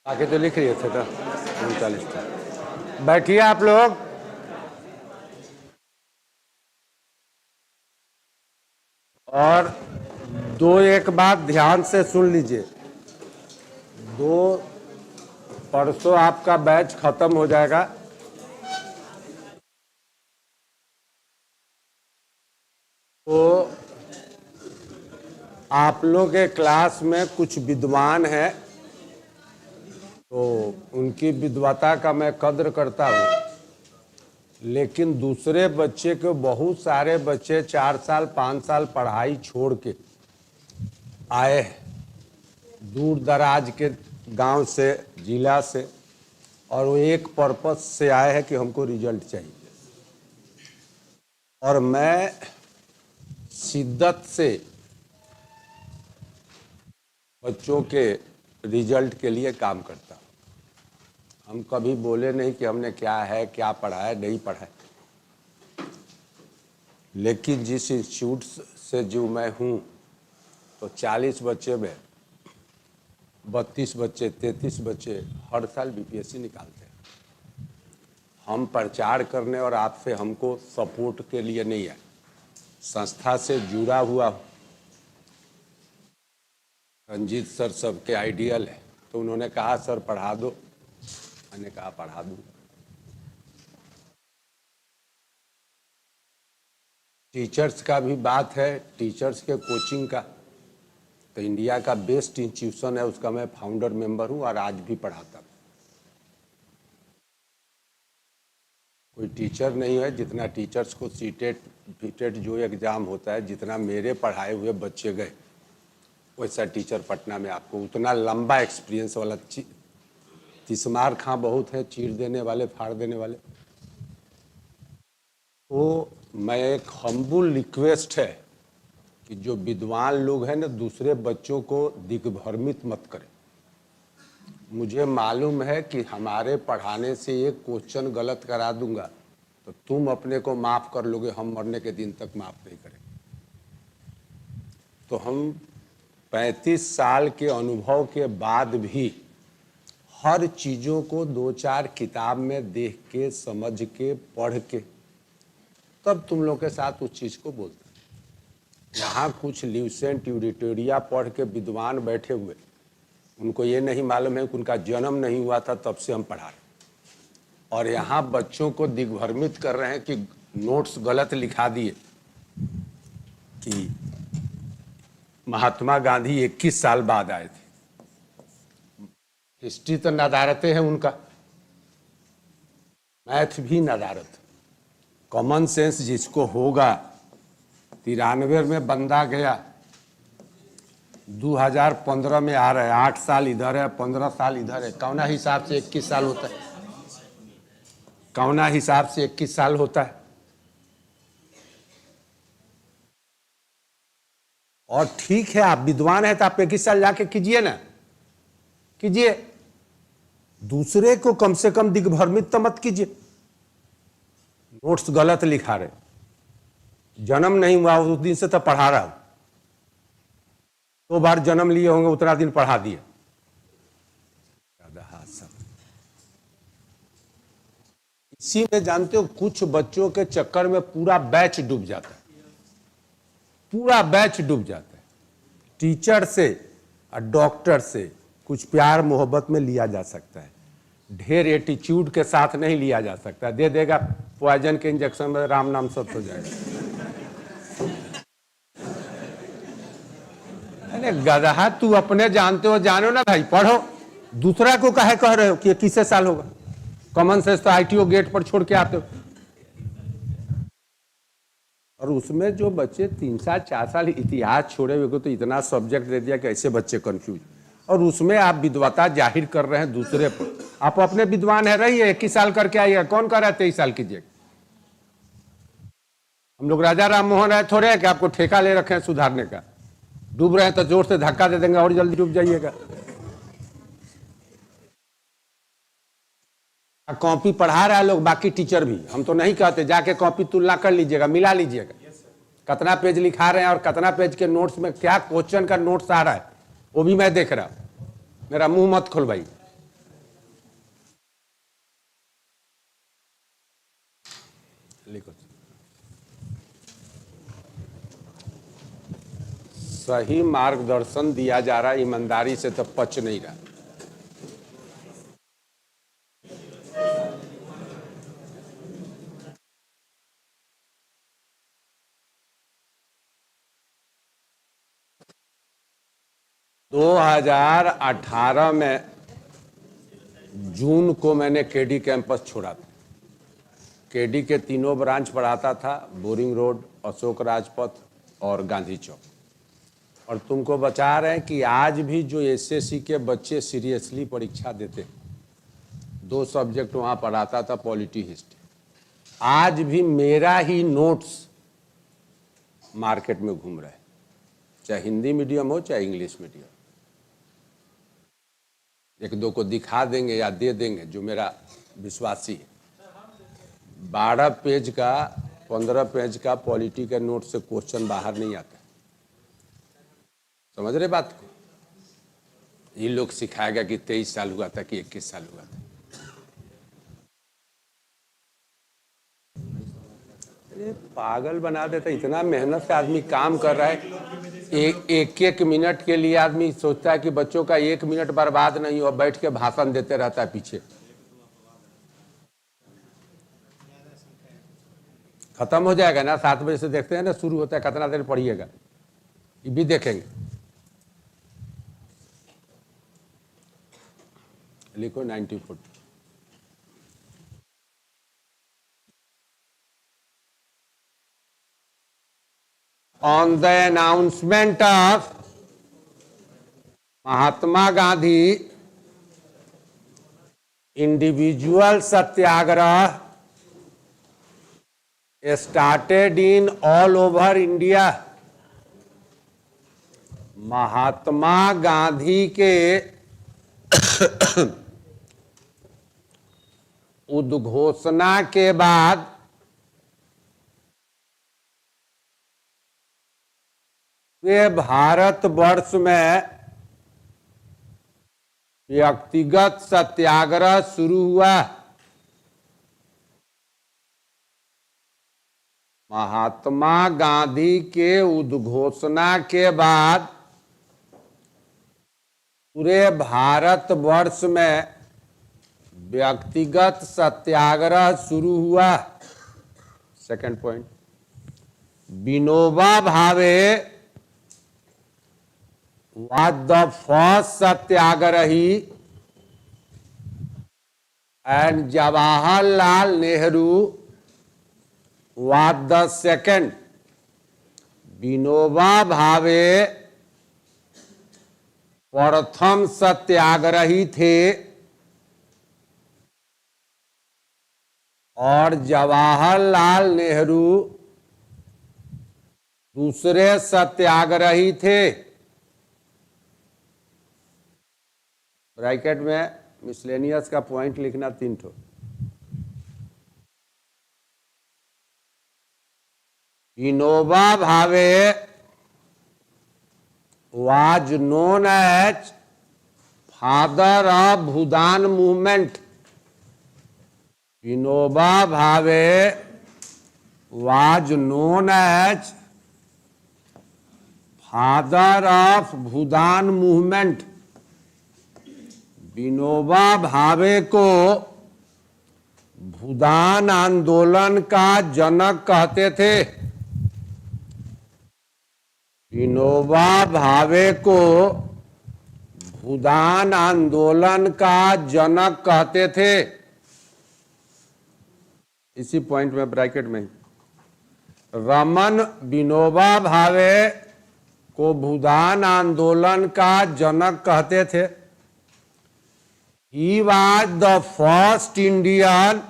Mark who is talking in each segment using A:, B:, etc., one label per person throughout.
A: आगे तो लिख रहे थे तो 39 था। बैठिए आप लोग। और दो एक बात ध्यान से सुन लीजिए। परसों आपका बैच खत्म हो जाएगा। तो आप लोग के क्लास में कुछ विद्वान हैं, तो उनकी विद्वता का मैं कद्र करता हूँ, लेकिन दूसरे बच्चे को, बहुत सारे बच्चे 4 साल 5 साल पढ़ाई छोड़ के आए हैं, दूर दराज के गांव से, जिला से, और वो एक पर्पस से आए हैं कि हमको रिजल्ट चाहिए। और मैं शिद्दत से बच्चों के रिजल्ट के लिए काम करता हूँ। हम कभी बोले नहीं कि हमने क्या है, क्या पढ़ा है, नहीं पढ़ा है, लेकिन जिस इंस्टीट्यूट से जो मैं हूँ, तो 40 बच्चे में 32 बच्चे 33 बच्चे हर साल बीपीएससी निकालते हैं। हम प्रचार करने और आपसे हमको सपोर्ट के लिए नहीं है, संस्था से जुड़ा हुआ। रंजीत सर सबके आइडियल है, तो उन्होंने कहा सर पढ़ा दो, मैंने कहा पढ़ा दूँ। टीचर्स का भी बात है, टीचर्स के कोचिंग का, तो इंडिया का बेस्ट इंस्टीट्यूशन है, उसका मैं फाउंडर मेंबर हूँ और आज भी पढ़ाता हूँ। कोई टीचर नहीं है जितना टीचर्स को सीटेट बीटेट जो एग्ज़ाम होता है, जितना मेरे पढ़ाए हुए बच्चे गए, वैसा टीचर पटना में आपको उतना लंबा एक्सपीरियंस वाला तिस्मार खां बहुत है, चीर देने वाले, फाड़ देने वाले। तो मैं एक हम्बुल रिक्वेस्ट है कि जो विद्वान लोग हैं ना, दूसरे बच्चों को दिग्भ्रमित मत करें। मुझे मालूम है कि हमारे पढ़ाने से एक क्वेश्चन गलत करा दूंगा तो तुम अपने को माफ़ कर लोगे, हम मरने के दिन तक माफ़ नहीं करेंगे। तो हम 35 साल के अनुभव के बाद भी हर चीज़ों को 2-4 किताब में देख के, समझ के, पढ़ के, तब तुम लोग के साथ उस चीज़ को बोलते हैं। यहाँ कुछ ल्यूसेंट यूरिटोरिया पढ़ के विद्वान बैठे हुए, उनको ये नहीं मालूम है कि उनका जन्म नहीं हुआ था तब से हम पढ़ा रहे, और यहाँ बच्चों को दिग्भ्रमित कर रहे हैं कि नोट्स गलत लिखा दिए कि महात्मा गांधी 21 साल बाद आए थे। हिस्ट्री तो नदारते हैं उनका, मैथ भी नदारत। कॉमन सेंस जिसको होगा, 93 में बंदा गया, 2015 में आ रहा है, 8 साल इधर है, 15 साल इधर है, कौना हिसाब से 21 साल होता है? कौना हिसाब से 21 साल होता है? और ठीक है, आप विद्वान हैं तो आप 21 साल जाके कीजिए ना, कीजिए। दूसरे को कम से कम दिग्भ्रमित तो मत कीजिए। नोट्स गलत लिखा रहे, जन्म नहीं हुआ उस दिन से तो पढ़ा रहा हूं, 2 बार जन्म लिए होंगे, उतना दिन पढ़ा दिए। इसी में जानते हो, कुछ बच्चों के चक्कर में पूरा बैच डूब जाता है, पूरा बैच डूब जाता है। टीचर से और डॉक्टर से कुछ प्यार मोहब्बत में लिया जा सकता है, ढेर एटीट्यूड के साथ नहीं लिया जा सकता। दे देगा पॉइजन के इंजेक्शन में, राम नाम सब हो जाएगा। अरे गधा, तू अपने जानते हो, जानो ना भाई, पढ़ो। दूसरा को काहे कह रहे हो कि 21 साल होगा? कॉमन सेंस तो आईटीओ गेट पर छोड़ के आते हो। और उसमें जो बच्चे 3 साल 4 साल इतिहास छोड़े हुए को तो इतना सब्जेक्ट दे दिया कि ऐसे बच्चे कंफ्यूज, और उसमें आप विद्वता जाहिर कर रहे हैं दूसरे पर। आप अपने विद्वान है, रहिए, 21 साल करके आइएगा। कौन कह रहा है 23 साल कीजिएगा? हम लोग राजा राम मोहन राय थोड़े है कि आपको ठेका ले रखे हैं सुधारने का। डूब रहे हैं तो जोर से धक्का दे देंगे और जल्दी डूब जाइएगा। कॉपी पढ़ा रहा है लोग, बाकी टीचर भी, हम तो नहीं कहते, जाके कॉपी तुलना कर लीजिएगा, मिला लीजिएगा, कितना पेज लिखा रहे हैं और कितना पेज के नोट्स में क्या क्वेश्चन का नोट्स आ रहा है, वो भी मैं देख रहा हूं। मेरा मुंह मत खोल भाई, लिखो। सही मार्गदर्शन दिया जा रहा है, ईमानदारी से तो पच नहीं रहा। दो 2018 में जून को मैंने केडी कैंपस छोड़ा था। केडी के तीनों ब्रांच पढ़ाता था, बोरिंग रोड, अशोक राजपथ और गांधी चौक। और तुमको बता रहे हैं कि आज भी जो एसएससी के बच्चे सीरियसली परीक्षा देते, 2 सब्जेक्ट वहाँ पढ़ाता था, पॉलिटी, हिस्ट्री। आज भी मेरा ही नोट्स मार्केट में घूम रहा है, चाहे हिंदी मीडियम हो चाहे इंग्लिश मीडियम। 1-2 को दिखा देंगे या दे देंगे जो मेरा विश्वासी है। 12 पेज का 15 पेज का पॉलिटी के नोट से क्वेश्चन बाहर नहीं आता। समझ रहे बात को? ये लोग सिखाएगा कि 23 साल हुआ था कि 21 साल हुआ था। अरे पागल बना देता। इतना मेहनत से आदमी काम कर रहा है, एक मिनट के लिए आदमी सोचता है कि बच्चों का 1 मिनट बर्बाद नहीं हो, बैठ के भाषण देते रहता है पीछे। खत्म हो जाएगा ना, 7 बजे से देखते हैं ना, शुरू होता है, कितना देर पढ़िएगा, ये भी देखेंगे। लिखो 94। On the announcement of Mahatma Gandhi individual satyagrah started in all over India। Mahatma Gandhi के उद्घोषणा के बाद वे भारतवर्ष में व्यक्तिगत सत्याग्रह शुरू हुआ। महात्मा गांधी के उद्घोषणा के बाद पूरे भारतवर्ष में व्यक्तिगत सत्याग्रह शुरू हुआ। Second point, Vinoba Bhave was the first satyagrahi and Jawaharlal Nehru was the second। Vinoba Bhave प्रथम सत्याग्रही थे और जवाहरलाल नेहरू दूसरे सत्याग्रही थे। ब्रैकेट में मिसलेनियस का पॉइंट लिखना 3 ठो। Vinoba Bhave was known as father of Bhoodan movement. Vinoba Bhave was known as father of Bhoodan movement. Vinoba Bhave को भूदान आंदोलन का जनक कहते थे। विनोबा भावे को भूदान आंदोलन का जनक कहते थे। इसी पॉइंट में ब्रैकेट में रमन विनोबा भावे को भूदान आंदोलन का जनक कहते थे। He was the first Indian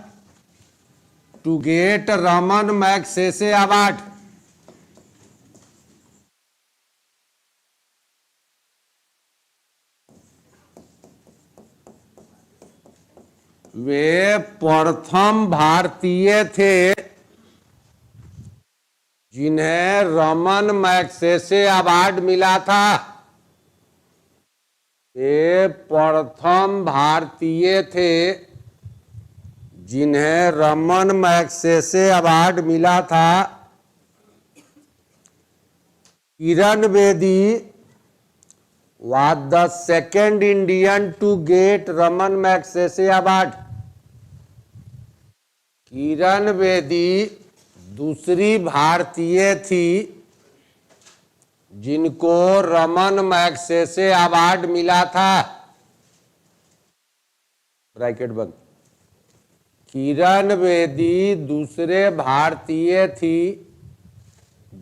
A: to get Raman Magsaysay Award। वे प्रथम भारतीय थे जिन्हें रमन मैग्सेसे अवार्ड मिला था। वे प्रथम भारतीय थे जिन्हें रमन मैग्सेसे अवार्ड मिला था, Kiran Bedi was the second Indian to get Ramon Magsaysay award. Kiran Bedi दूसरी भारतीय थी जिनको रमन मैग्सेसे अवार्ड मिला था। ब्रैकेट बंद। किरण बेदी दूसरे भारतीय थी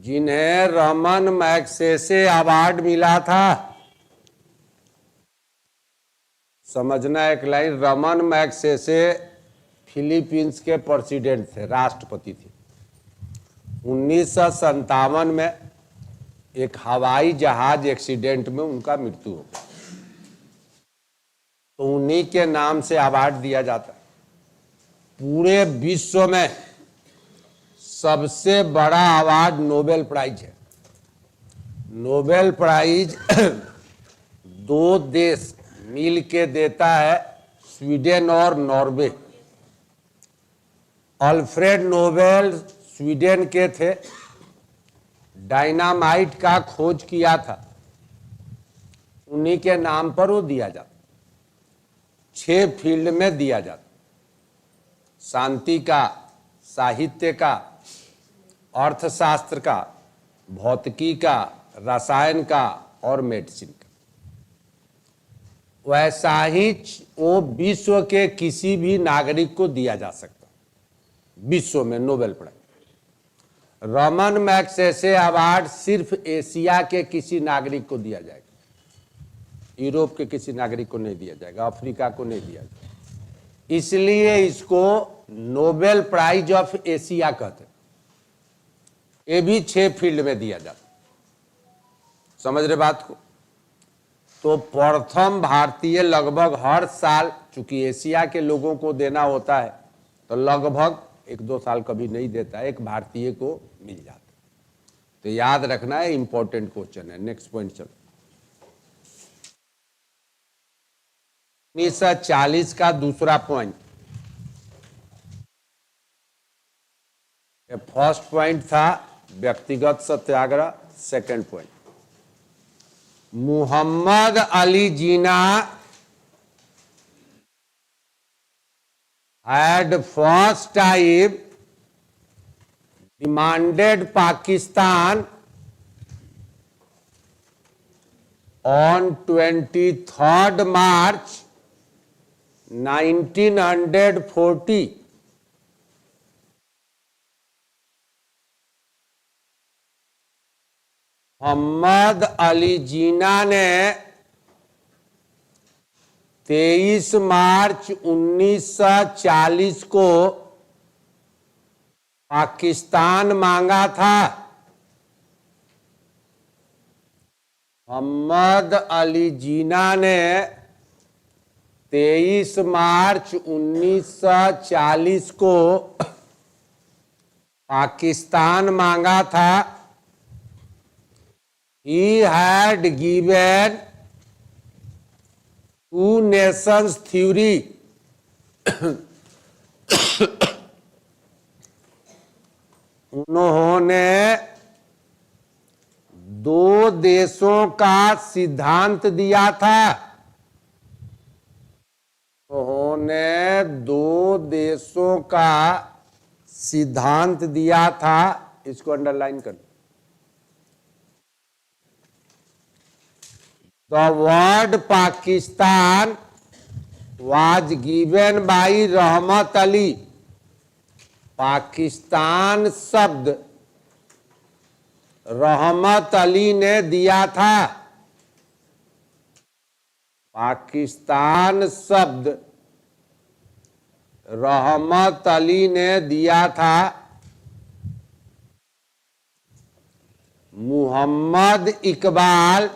A: जिन्हें रमन मैग्सेसे अवार्ड मिला था। समझना एक लाइन, रमन मैग्सेसे फिलीपींस के प्रेसिडेंट थे, राष्ट्रपति थे। 1957 में एक हवाई जहाज एक्सीडेंट में उनका मृत्यु हो गया, तो उन्हीं के नाम से अवार्ड दिया जाता है। पूरे विश्व में सबसे बड़ा अवार्ड नोबेल प्राइज है। नोबेल प्राइज दो देश मिल के देता है, स्वीडन और नॉर्वे। अल्फ्रेड नोबेल स्वीडन के थे, डायनामाइट का खोज किया था, उन्हीं के नाम पर वो दिया जाता। 6 फील्ड में दिया जाता, शांति का, साहित्य का, अर्थशास्त्र का, भौतिकी का, रसायन का और मेडिसिन का। वैसा ही वो विश्व के किसी भी नागरिक को दिया जा सकता, विश्व में Nobel prize. Raman Magsaysay award सिर्फ एशिया के किसी नागरिक को दिया जाएगा, यूरोप के किसी नागरिक को नहीं दिया जाएगा, अफ्रीका को नहीं दिया जाएगा। इसलिए इसको नोबेल प्राइज ऑफ एशिया कहते हैं। ये भी 6 फील्ड में दिया जाता। समझ रहे बात को? तो प्रथम भारतीय लगभग हर साल, चूंकि एशिया के लोगों को देना होता है तो लगभग 1-2 साल कभी नहीं देता, एक भारतीय को मिल जाता। तो याद रखना है, इंपॉर्टेंट क्वेश्चन है। नेक्स्ट पॉइंट चलो। 1940 का दूसरा पॉइंट, फर्स्ट पॉइंट था व्यक्तिगत सत्याग्रह, second point Mohammad Ali Jinnah had first time demanded Pakistan on 23rd March 1940 Mohammad Ali Jinnah ने 23 मार्च 1940 को पाकिस्तान मांगा था। मोहम्मद अली जिन्ना ने 23 मार्च 1940 को पाकिस्तान मांगा था। He had given two nations theory उन्होंने 2 देशों का सिद्धांत दिया था। उन्होंने 2 देशों का सिद्धांत दिया था। इसको अंडरलाइन कर। The word Pakistan was given by रहमत अली। पाकिस्तान शब्द रहमत अली ने दिया था। पाकिस्तान शब्द रहमत अली ने दिया था। Muhammad Iqbal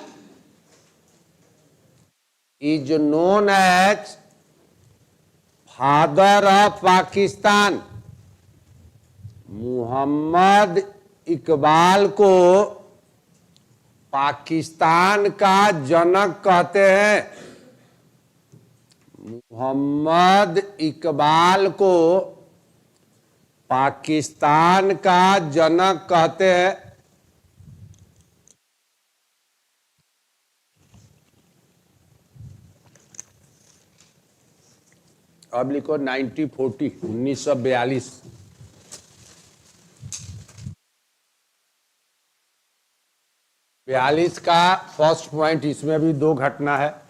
A: is known as father of Pakistan। Muhammad Iqbal को पाकिस्तान का जनक कहते हैं। मोहम्मद इकबाल को पाकिस्तान का जनक कहते हैं। अब लिखो 1942। बयालीस का फर्स्ट पॉइंट, इसमें भी दो घटना है।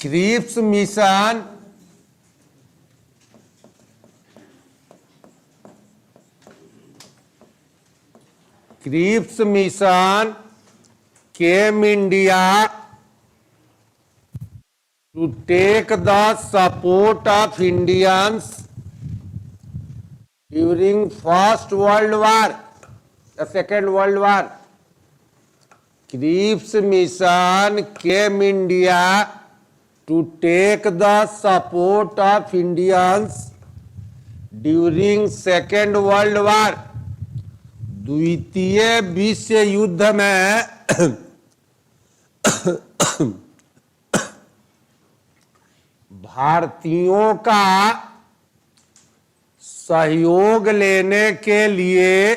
A: Cripps mission came India to take the support of Indians during First World War, the Second World War. Cripps mission came India to take the support of Indians during Second World War. द्वितीय विश्व युद्ध में भारतीयों का सहयोग लेने के लिए,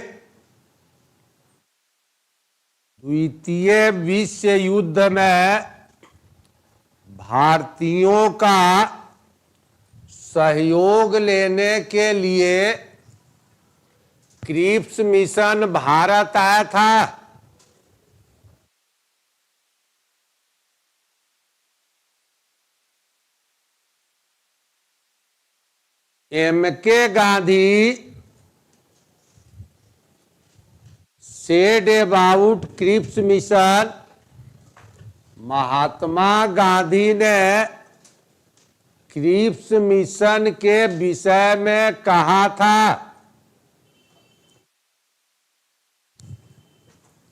A: द्वितीय विश्व युद्ध में भारतीयों का सहयोग लेने के लिए क्रिप्स मिशन भारत आया था। M.K. Gandhi said about Cripps mission, Mahatma Gandhi ने क्रिप्स मिशन के विषय में कहा था।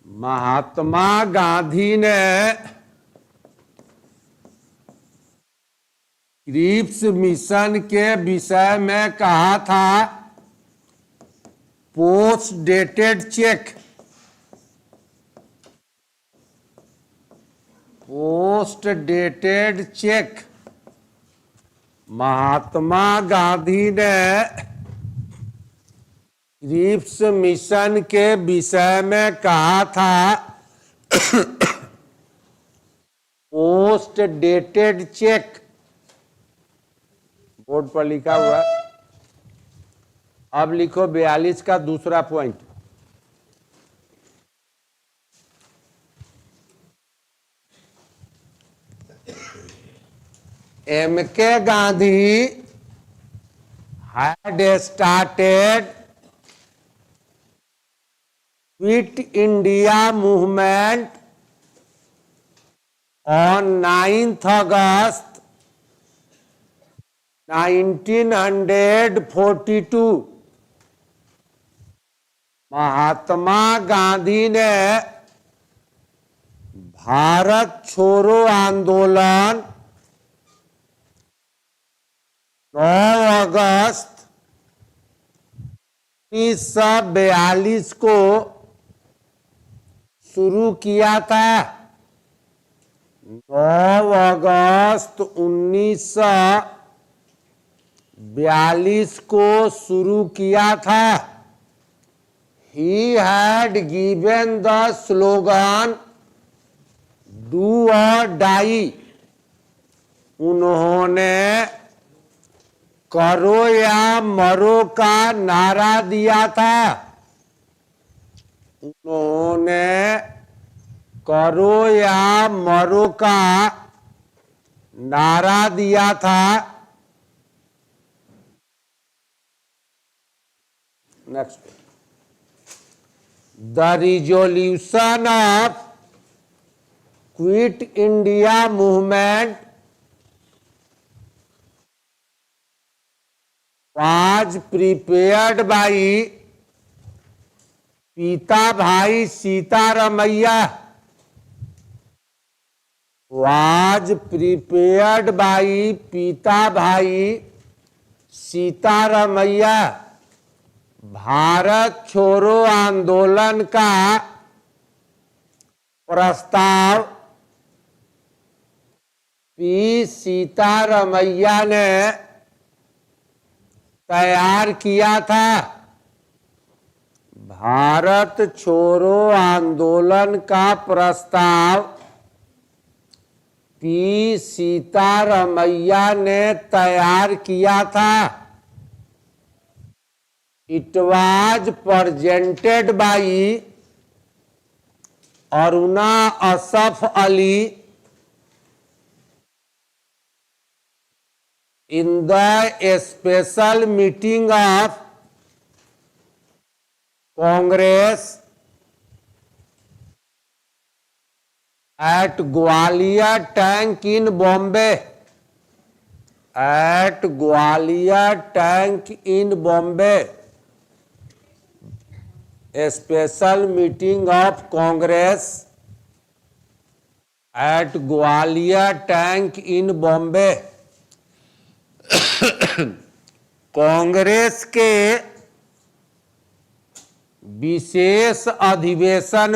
A: महात्मा गांधी ने क्रिप्स मिशन के विषय में कहा था, post dated cheque, post dated cheque. Mahatma Gandhi ने क्रिप्स मिशन के विषय में कहा था, पोस्ट डेटेड चेक। बोर्ड पर लिखा हुआ। अब लिखो 42 का दूसरा point. M.K. Gandhi had started Quit India movement on 9th August 1942। महात्मा गांधी ने भारत छोड़ो आंदोलन 9 अगस्त 1942 को शुरू किया था। 9 अगस्त 1942 को शुरू किया था। He had given the slogan "Do or die"। उन्होंने करो या मरो का नारा दिया था। उन्होंने करो या मरो का नारा दिया था। Next, the resolution of quit India movement was prepared by पीता भाई सीतारामैया। was prepared by पीता भाई सीतारामैया। भारत छोड़ो आंदोलन का प्रस्ताव पी सीतारमैया ने तैयार किया था। भारत छोड़ो आंदोलन का प्रस्ताव पी सीतारमैया ने तैयार किया था। It was presented by Aruna Asaf Ali in the special meeting of Congress at Gwalior Tank in Bombay. At Gwalior Tank in Bombay. A special meeting of Congress at Gwalior Tank in Bombay. Congress के विशेष अधिवेशन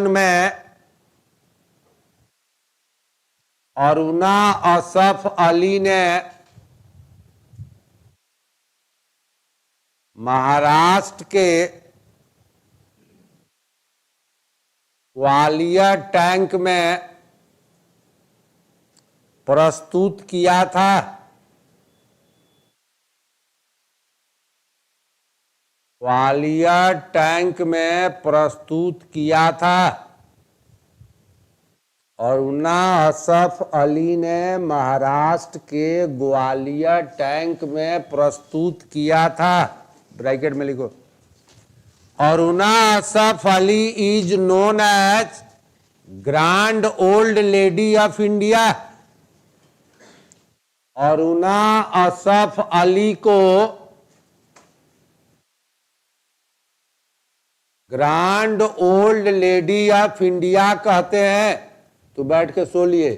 A: में अरुणा असफ अली ने महाराष्ट्र के Gwalior tank में प्रस्तुत किया था। Gwalior tank में प्रस्तुत किया था। अरुणा असफ अली ने महाराष्ट्र के ग्वालियर टैंक में प्रस्तुत किया था। ब्रैकेट में लिखो, Aruna Asaf Ali is known as grand old lady of India. Aruna Asaf Ali को grand old lady of India कहते हैं। तो बैठ के सो लिए,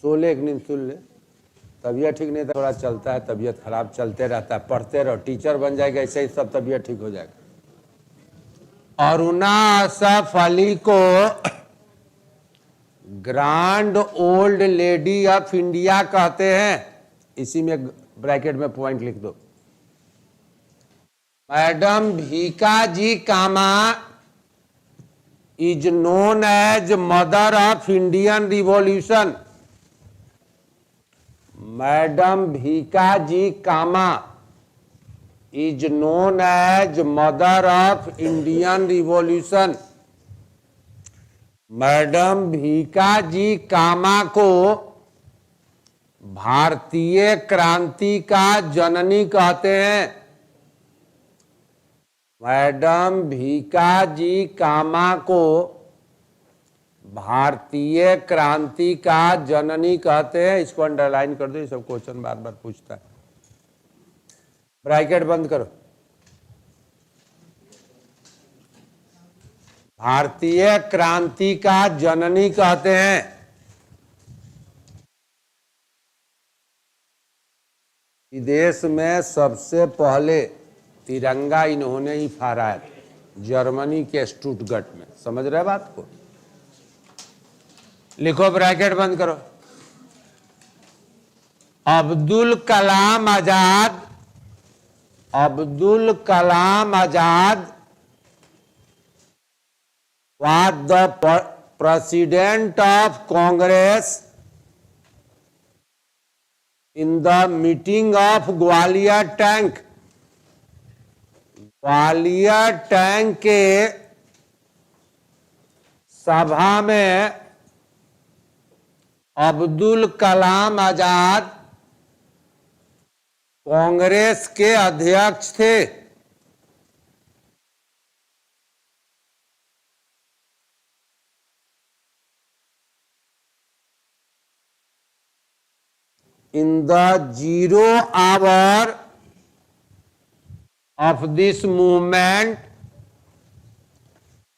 A: सो ले, एक नींद सुन ले। तबीयत ठीक नहीं था, थोड़ा चलता है, तबीयत खराब चलते रहता है। पढ़ते रहो, टीचर बन जाएगा, ऐसे ही सब तबीयत ठीक हो जाएगा। अरुणा असफ अली को grand old lady of India कहते हैं। इसी में ब्रैकेट में पॉइंट लिख दो। Madam Bhikaji Cama is known as mother of Indian revolution. Madam Bhikaji Cama is known as mother of Indian revolution. Madam Bhikaji Cama को भारतीय क्रांति का जननी कहते हैं। मैडम भीकाजी कामा को भारतीय क्रांति का जननी कहते हैं। इसको अंडरलाइन कर दो, ये सब क्वेश्चन बार बार पूछता है। ब्रैकेट बंद करो। भारतीय क्रांति का जननी कहते हैं। विदेश में सबसे पहले तिरंगा इन्होंने ही फहराया, जर्मनी के स्टुटगर्ट में। समझ रहे बात को? लिखो, ब्रैकेट बंद करो। Abdul Kalam Azad, Abdul Kalam Azad was the president of Congress in the meeting of Gwalior Tank. Gwalior tank के सभा में अब्दुल कलाम आजाद कांग्रेस के अध्यक्ष थे। In the 0 hour of this movement,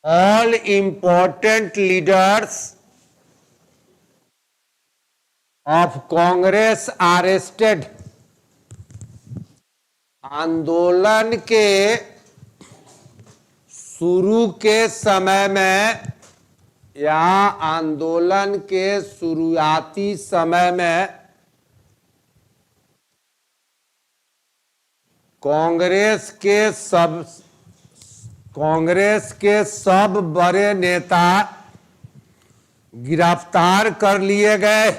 A: all important leaders of Congress arrested. आंदोलन के शुरू के समय में या आंदोलन के शुरुआती समय में कांग्रेस के सब बड़े नेता गिरफ्तार कर लिए गए।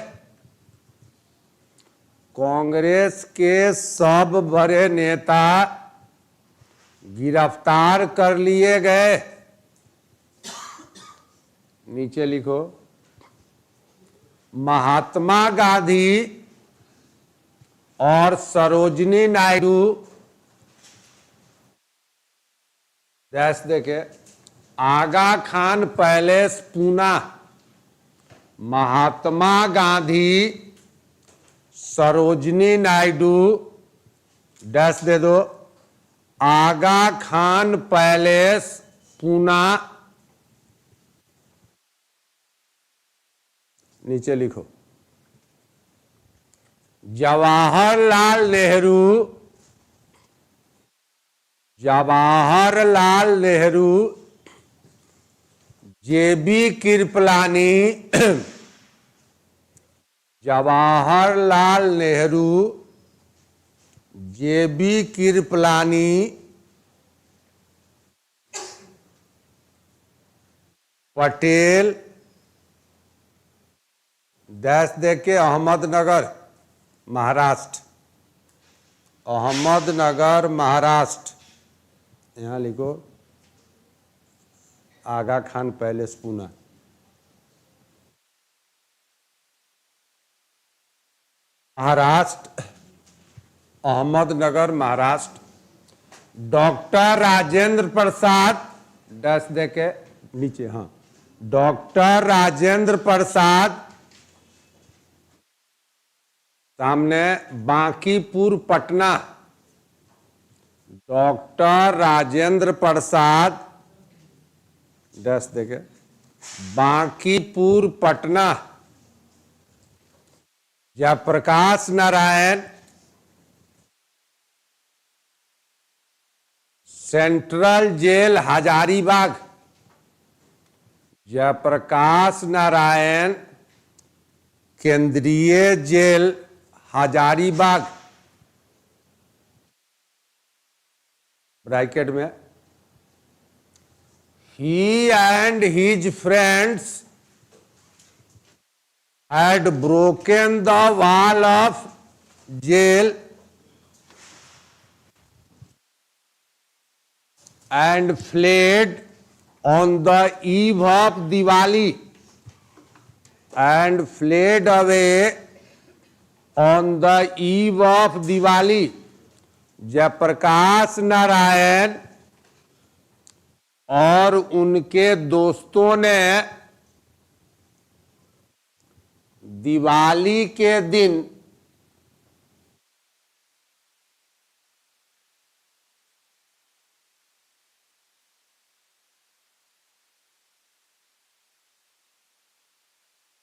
A: कांग्रेस के सब बड़े नेता गिरफ्तार कर लिए गए। नीचे लिखो, महात्मा गांधी और सरोजिनी नायडू, देखे, आगा खान पैलेस पूना। महात्मा गांधी, सरोजिनी नायडू, डैश दे दो, आगा खान पैलेस पूना। नीचे लिखो, जवाहरलाल नेहरू, जेबी कृपलानी, जवाहरलाल नेहरू, जेबी कृपलानी, पटेल, देश देके अहमदनगर महाराष्ट्र, अहमदनगर महाराष्ट्र। यहाँ लिखो, Aga Khan palace Poona. Maharashtra, Ahmednagar Maharashtra. Doctor Rajendra Prasad, dash देके नीचे, हाँ, डॉक्टर राजेंद्र प्रसाद, सामने बांकीपुर पटना। डॉक्टर राजेंद्र प्रसाद, डैश देके, बांकीपुर पटना। Jayaprakash Narayan, central jail Hazaribagh. जयप्रकाश नारायण, केंद्रीय जेल हजारीबाग। ब्रैकेट में, he and his friends had broken the wall of jail and fled on the eve of Diwali, and fled away on the eve of Diwali. Jayaprakash Narayan और उनके दोस्तों ने दिवाली के दिन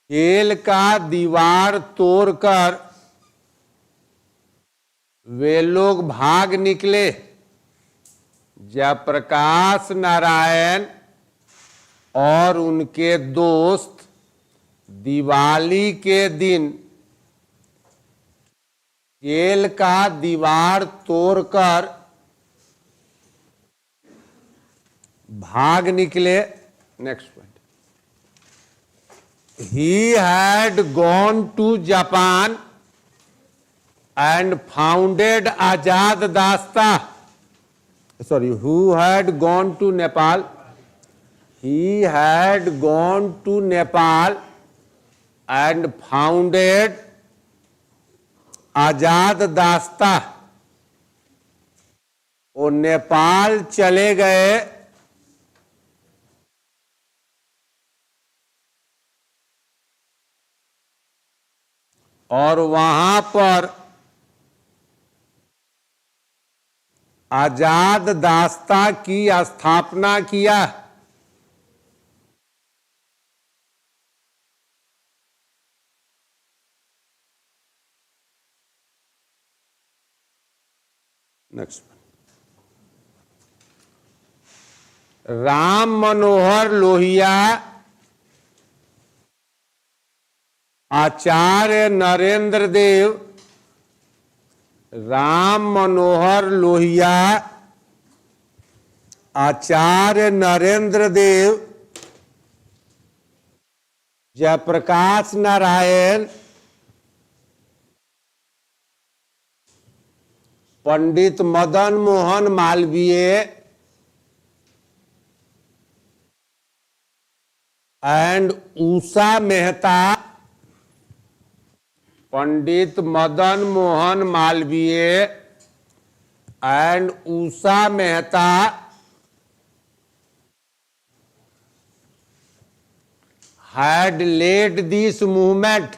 A: jail का दीवार तोड़कर वे लोग भाग निकले। जयप्रकाश नारायण और उनके दोस्त दिवाली के दिन जेल का दीवार तोड़कर भाग निकले। Next point, he had gone to Japan and founded Azad Dasta. Sorry, who had gone to Nepal? He had gone to Nepal and founded Azad Dasta. वो नेपाल चले गए और वहां पर आजाद दास्ता की स्थापना किया। Next, Ram Manohar Lohia Acharya Narendra Dev, Ram Manohar Lohia Acharya Narendra Dev, Jayaprakash Narayan, Pandit Madan Mohan Malaviya and Usha Mehta, Pandit Madan Mohan Malaviya and Usha Mehta had led this movement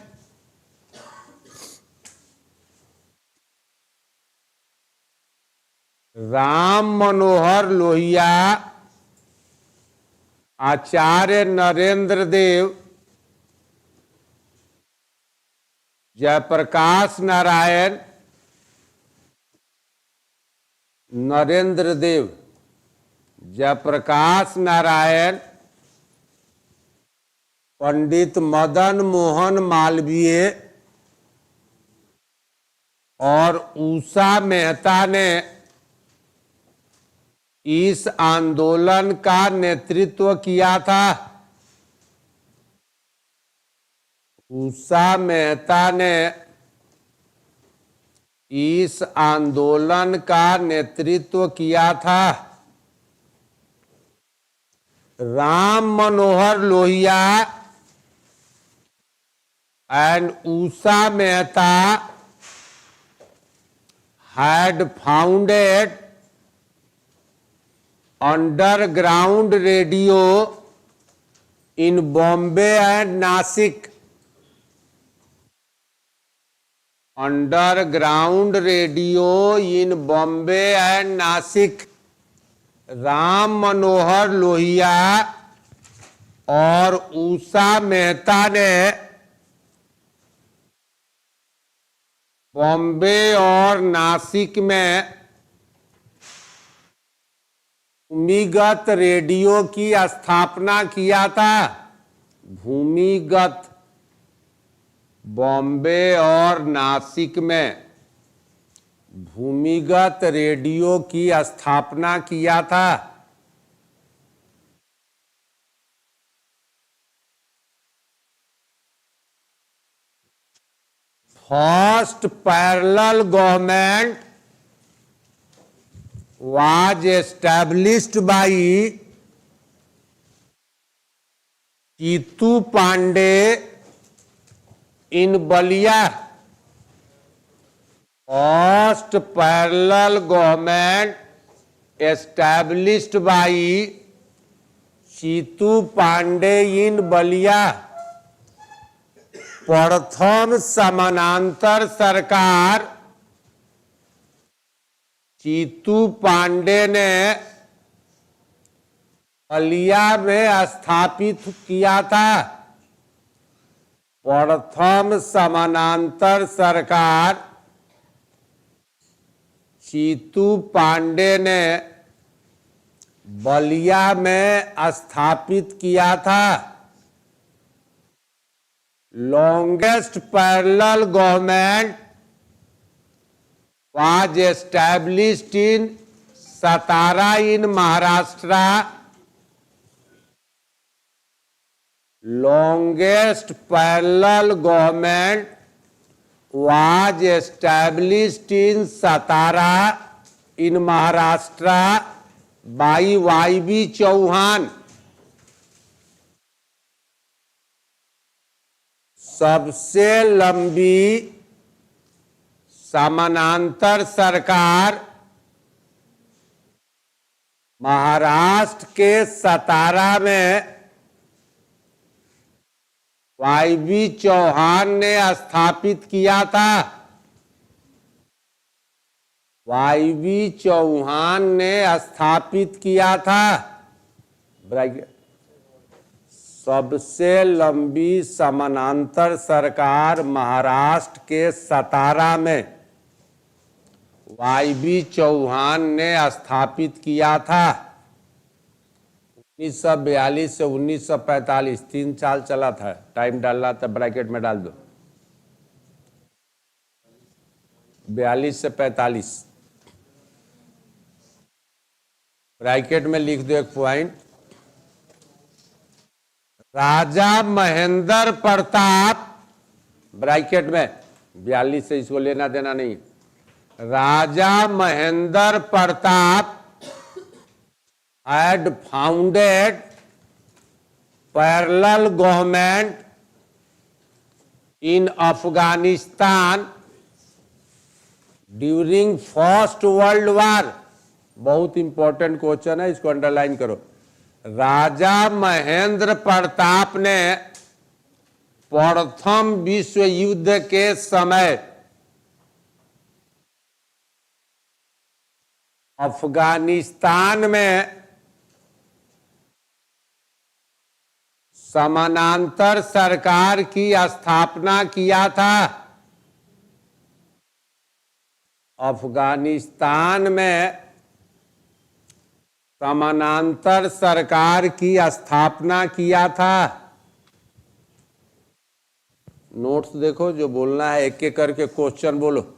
A: Ram Manohar Lohia Acharya Narendra Dev, Jayaprakash Narayan, Narendra Dev, Jayaprakash Narayan, Pandit Madan Mohan Malaviya और उषा मेहता ने इस आंदोलन का नेतृत्व किया था। उषा मेहता ने इस आंदोलन का नेतृत्व किया था। Ram Manohar Lohia and Usha Mehta had founded underground radio in Bombay and Nasik. Underground radio in Bombay and Nasik. Ram Manohar Lohia और उषा मेहता ने बॉम्बे और नासिक में भूमिगत रेडियो की स्थापना किया था। भूमिगत, बॉम्बे और नासिक में भूमिगत रेडियो की स्थापना किया था। First parallel government was established by Chitu Pandey in Balia. First parallel government established by Chitu Pandey in Balia. प्रथम समानांतर सरकार चीतू पांडे ने बलिया में स्थापित किया था। प्रथम समानांतर सरकार चीतू पांडे ने बलिया में स्थापित किया था। Longest parallel government was established in Satara in Maharashtra. Longest parallel government was established in Satara in Maharashtra by Y.B. Chauhan. सबसे लंबी समानांतर सरकार महाराष्ट्र के सतारा में वाई.बी. चौहान ने स्थापित किया था। वाई.बी. चौहान ने स्थापित किया था। सबसे लंबी समानांतर सरकार महाराष्ट्र के सतारा में वाईबी चौहान ने स्थापित किया था। 1942 से 1945 3 साल चला था। टाइम डालना था, ब्रैकेट में डाल दो। 42 से 45 ब्रैकेट में लिख दो एक पॉइंट। राजा महेंद्र प्रताप, ब्रैकेट में 42 से इसको लेना देना नहीं। Raja Mahendra Pratap had founded parallel government in Afghanistan during first world war. बहुत इंपॉर्टेंट क्वेश्चन है, इसको अंडरलाइन करो। राजा महेंद्र प्रताप ने प्रथम विश्व युद्ध के समय अफगानिस्तान में समानांतर सरकार की स्थापना किया था। अफगानिस्तान में समानांतर सरकार की स्थापना किया था। नोट्स देखो, जो बोलना है एक एक करके क्वेश्चन बोलो।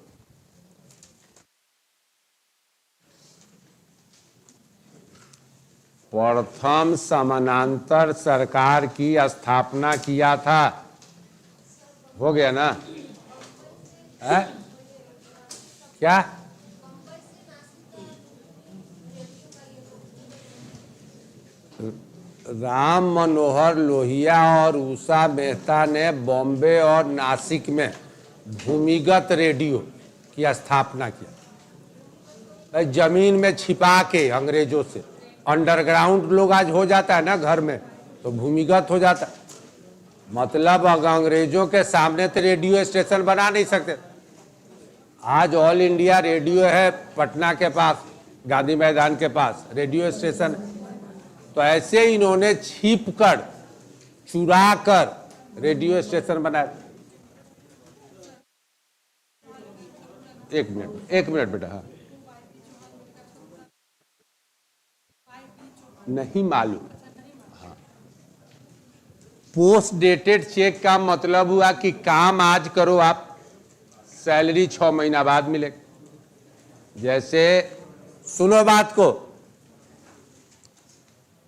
A: प्रथम समानांतर सरकार की स्थापना किया था। हो गया ना? है क्या? राम मनोहर लोहिया और उषा मेहता ने बॉम्बे और नासिक में भूमिगत रेडियो की स्थापना किया। जमीन में छिपा के अंग्रेजों से, अंडरग्राउंड लोग आज हो जाता है ना घर में, तो भूमिगत हो जाता। मतलब अंग्रेजों के सामने तो रेडियो स्टेशन बना नहीं सकते। आज ऑल इंडिया रेडियो है पटना के पास, गांधी मैदान के पास रेडियो स्टेशन। तो ऐसे इन्होंने छिप कर, चुरा कर रेडियो स्टेशन बनाया। एक मिनट बेटा। हाँ, नहीं मालूम। हाँ, पोस्ट डेटेड चेक का मतलब हुआ कि काम आज करो आप, सैलरी 6 महीना बाद मिलेगी। जैसे सुनो बात को,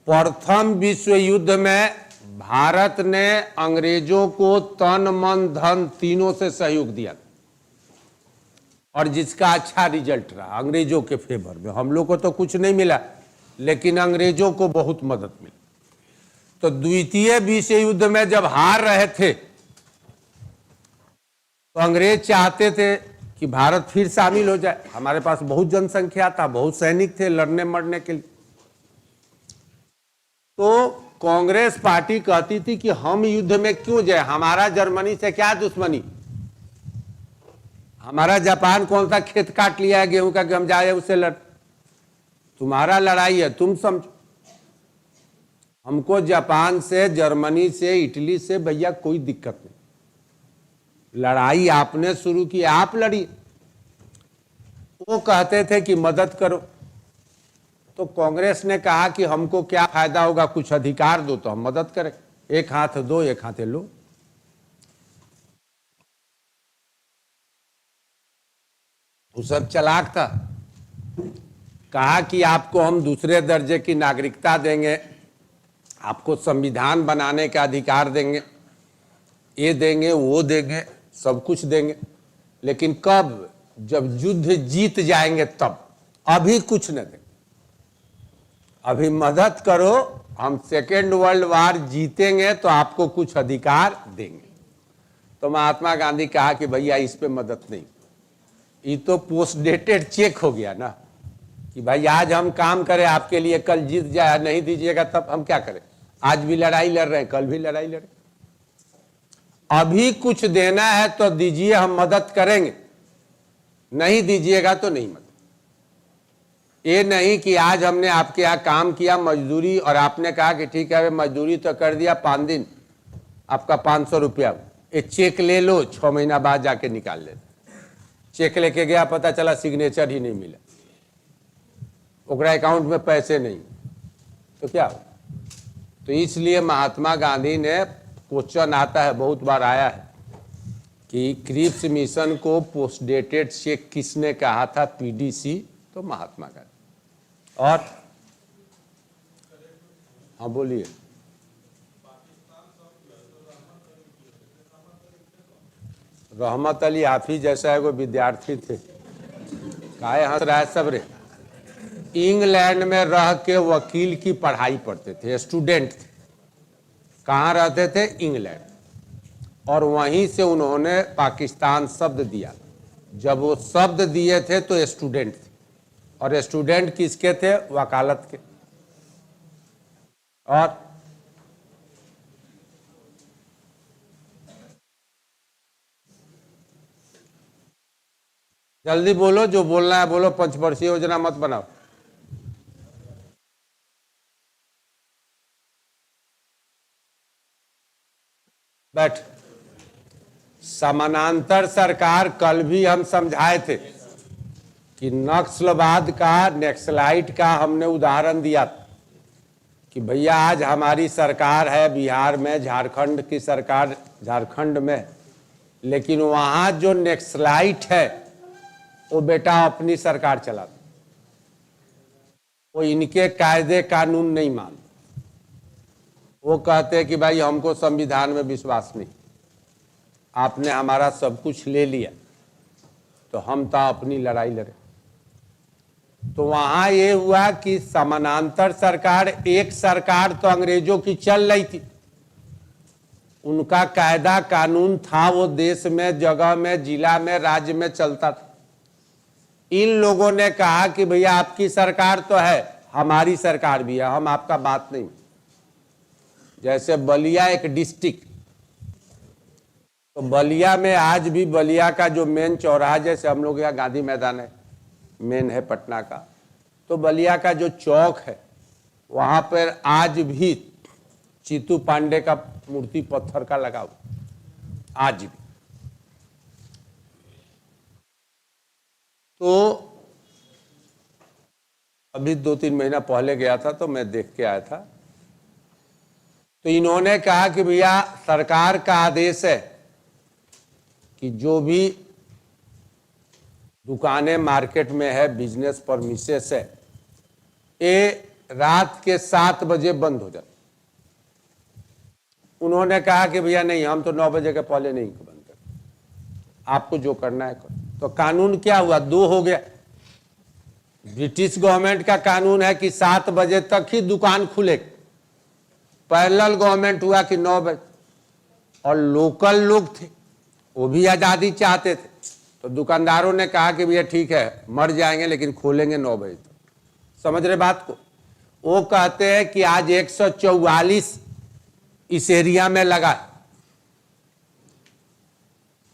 A: प्रथम विश्व युद्ध में भारत ने अंग्रेजों को तन मन धन तीनों से सहयोग दिया और जिसका अच्छा रिजल्ट रहा अंग्रेजों के फेवर में। हम लोग को तो कुछ नहीं मिला, लेकिन अंग्रेजों को बहुत मदद मिली। तो द्वितीय विश्व युद्ध में जब हार रहे थे तो अंग्रेज चाहते थे कि भारत फिर शामिल हो जाए। हमारे पास बहुत जनसंख्या था, बहुत सैनिक थे लड़ने मरने के लिए। तो कांग्रेस पार्टी कहती थी कि हम युद्ध में क्यों जाए, हमारा जर्मनी से क्या दुश्मनी, हमारा जापान कौन सा खेत काट लिया है गेहूं का कि हम जाए उससे लड़। तुम्हारा लड़ाई है, तुम समझो। हमको जापान से, जर्मनी से, इटली से भैया कोई दिक्कत नहीं। लड़ाई आपने शुरू की, आप लड़ी। वो कहते थे कि मदद करो। तो कांग्रेस ने कहा कि हमको क्या फायदा होगा, कुछ अधिकार दो तो हम मदद करें। एक हाथ दो, एक हाथ लो। वो सब चालाक था। कहा कि आपको हम दूसरे दर्जे की नागरिकता देंगे, आपको संविधान बनाने का अधिकार देंगे, ये देंगे वो देंगे, सब कुछ देंगे, लेकिन कब? जब युद्ध जीत जाएंगे तब। अभी कुछ न देंगे, अभी मदद करो, हम सेकेंड वर्ल्ड वार जीतेंगे तो आपको कुछ अधिकार देंगे। तो महात्मा गांधी कहा कि भैया इस पे मदद नहीं, ये तो पोस्ट डेटेड चेक हो गया ना, कि भाई आज हम काम करें आपके लिए, कल जीत जाए, नहीं दीजिएगा तब हम क्या करें। आज भी लड़ाई लड़ रहे हैं, कल भी लड़ाई लड़े। अभी कुछ देना है तो दीजिए, हम मदद करेंगे, नहीं दीजिएगा तो नहीं मदद। ये नहीं कि आज हमने आपके यहाँ काम किया मजदूरी और आपने कहा कि ठीक है मजदूरी तो कर दिया 5 दिन, आपका 500 रुपया, ये चेक ले लो, 6 महीना बाद जाके निकाल ले। चेक लेके गया, पता चला सिग्नेचर ही नहीं मिला, ओकरा अकाउंट में पैसे नहीं, तो क्या हो? तो इसलिए महात्मा गांधी ने, क्वेश्चन आता है, बहुत बार आया है कि क्रिप्स मिशन को पोस्ट डेटेड चेक किसने कहा था? पीडीसी, तो महात्मा गांधी। और हाँ बोलिए। रहमत अली आप ही जैसा है, वो विद्यार्थी थे, काहे हंस रहा है सब रे? इंग्लैंड में रह के वकील की पढ़ाई पढ़ते थे, स्टूडेंट थे। कहाँ रहते थे? इंग्लैंड। और वहीं से उन्होंने पाकिस्तान शब्द दिया। जब वो शब्द दिए थे तो स्टूडेंट थे, और स्टूडेंट किसके थे? वकालत के। और जल्दी बोलो, जो बोलना है बोलो, पंचवर्षीय योजना मत बनाओ। बैठ। समानांतर सरकार, कल भी हम समझाए थे कि नक्सलवाद का, नक्सलाइट का हमने उदाहरण दिया कि भैया आज हमारी सरकार है बिहार में, झारखंड की सरकार झारखंड में, लेकिन वहां जो नक्सलाइट है वो बेटा अपनी सरकार चलाता, वो इनके कायदे कानून नहीं मानते। वो कहते हैं कि भाई हमको संविधान में विश्वास नहीं, आपने हमारा सब कुछ ले लिया तो हम तो अपनी लड़ाई लड़े। तो वहां ये हुआ कि समानांतर सरकार, एक सरकार तो अंग्रेजों की चल रही थी, उनका कायदा कानून था, वो देश में, जगह में, जिला में, राज्य में चलता था। इन लोगों ने कहा कि भैया आपकी सरकार तो है, हमारी सरकार भी है, हम आपका बात नहीं। जैसे बलिया एक डिस्ट्रिक्ट, तो बलिया में आज भी बलिया का जो मेन चौराहा, जैसे हम लोग यहाँ गांधी मैदान है, मेन है पटना का, तो बलिया का जो चौक है वहां पर आज भी चीतू पांडे का मूर्ति पत्थर का लगा हुआ, आज भी। तो अभी 2-3 महीना पहले गया था तो मैं देख के आया था। तो इन्होंने कहा कि भैया सरकार का आदेश है कि जो भी दुकानें मार्केट में है, बिजनेस परमिसेस है, ये रात के 7 बजे बंद हो जाता। उन्होंने कहा कि भैया नहीं, हम तो 9 बजे के पहले नहीं बंद करते, आपको जो करना है करो। तो कानून क्या हुआ? 2 हो गया। ब्रिटिश गवर्नमेंट का कानून है कि 7 बजे तक ही दुकान खुले, पैरेलल गवर्नमेंट हुआ कि 9 बजे। और लोकल लोग थे, वो भी आज़ादी चाहते थे, तो दुकानदारों ने कहा कि भैया ठीक है, मर जाएंगे लेकिन खोलेंगे 9 बजे तक। समझ रहे बात को? वो कहते हैं कि आज 144 इस एरिया में लगा,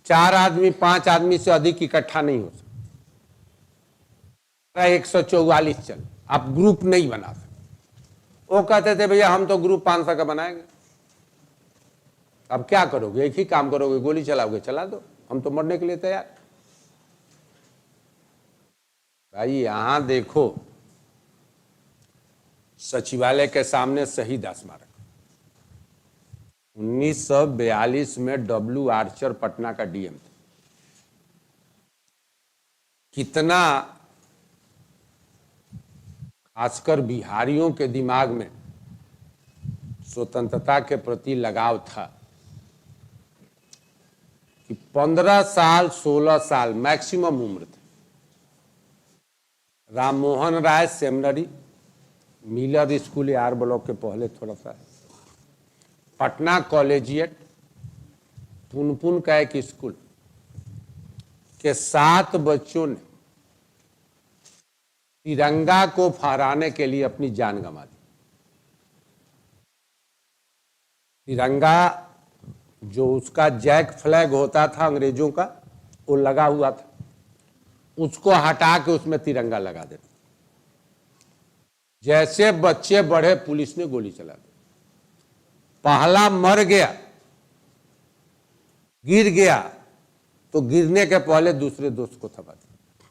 A: 4 आदमी 5 आदमी से अधिक इकट्ठा नहीं हो सकता, 144 चल, आप ग्रुप नहीं बना सकते। वो कहते थे भैया हम तो ग्रुप 500 का बनाएंगे। अब क्या करोगे? एक ही काम करोगे, गोली चलाओगे, चला दो, हम तो मरने के लिए तैयार। भाई यहां देखो, सचिवालय के सामने शहीद स्मारक, 1942 में डब्ल्यू आर्चर पटना का डीएम था। कितना खासकर बिहारियों के दिमाग में स्वतंत्रता के प्रति लगाव था कि 15 साल 16 साल मैक्सिमम उम्र थी। Ram Mohan Roy seminary, Miller school R block के पहले थोड़ा सा, पटना कॉलेजिएट, पुनपुन का एक स्कूल के 7 बच्चों ने तिरंगा को फहराने के लिए अपनी जान गंवा दी। तिरंगा जो उसका जैक फ्लैग होता था अंग्रेजों का, वो लगा हुआ था, उसको हटा के उसमें तिरंगा लगा देता। जैसे बच्चे बढ़े, पुलिस ने गोली चला दी। पहला मर गया, गिर गया, तो गिरने के पहले दूसरे दोस्त को थमा दिया,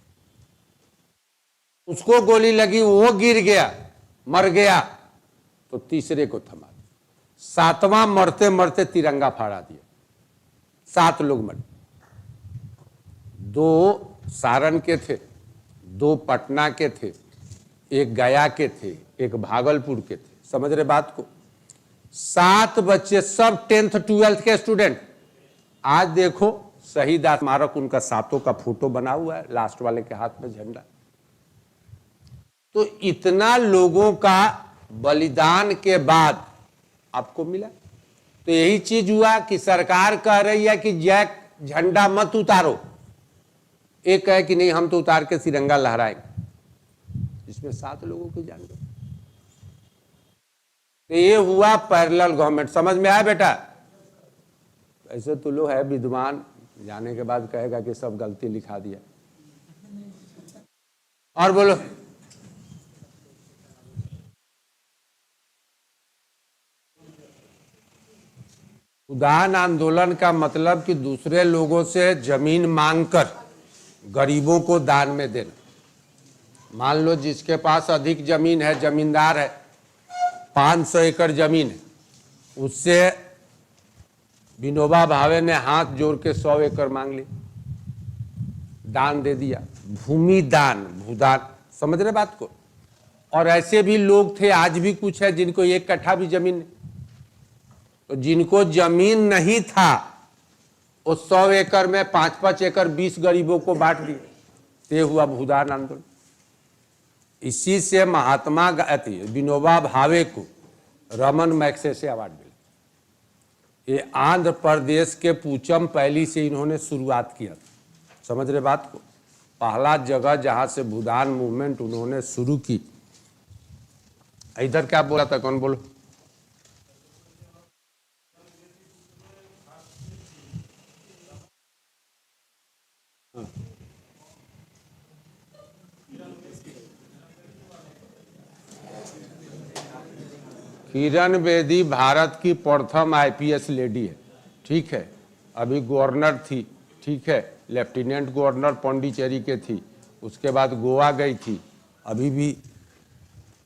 A: उसको गोली लगी, वो गिर गया, मर गया, तो तीसरे को थमा दिया, सातवां मरते मरते तिरंगा फहरा दिया, 7 लोग मरे। 2 सारण के थे, 2 पटना के थे, 1 गया के थे, 1 भागलपुर के थे। समझ रहे बात को? 7 बच्चे, सब 10th 12th के स्टूडेंट। आज देखो शहीद स्मारक, उनका 7 का फोटो बना हुआ है, लास्ट वाले के हाथ में झंडा। तो इतना लोगों का बलिदान के बाद आपको मिला। तो यही चीज हुआ कि सरकार कह रही है कि जैक झंडा मत उतारो, एक कहे कि नहीं हम तो उतार के तिरंगा लहराएंगे, जिसमें 7 लोगों की जान गई। तो ये हुआ पैरेलल गवर्नमेंट। समझ में आया बेटा? ऐसे तो लो है विद्वान, जाने के बाद कहेगा कि सब गलती लिखा दिया। और बोलो। उदाहरण आंदोलन का मतलब कि दूसरे लोगों से जमीन मांगकर गरीबों को दान में देना। मान लो जिसके पास अधिक जमीन है, जमींदार है, 500 एकड़ जमीन है, उससे विनोबा भावे ने हाथ जोड़ के 100 एकड़ मांग ली, दान दे दिया। भूमि दान, भूदान। समझ रहे बात को? और ऐसे भी लोग थे, आज भी कुछ है जिनको 1 कट्ठा भी जमीन नहीं। तो जिनको जमीन नहीं था वो 100 एकड़ में 5-5 एकड़ 20 गरीबों को बांट दिए। ये हुआ भूदान आंदोलन। इसी से महात्मा गांधी, विनोबा भावे को रमन मैग्सेसे अवार्ड मिला। ये आंध्र प्रदेश के पूचम पहली से इन्होंने शुरुआत किया था। समझ रहे बात को? पहला जगह जहां से भूदान मूवमेंट उन्होंने शुरू की। इधर क्या बोला था, कौन बोलो? किरण बेदी भारत की प्रथम आईपीएस लेडी है, ठीक है। अभी गवर्नर थी, ठीक है। लेफ्टिनेंट गवर्नर पौंडीचेरी के थी, उसके बाद गोवा गई थी, अभी भी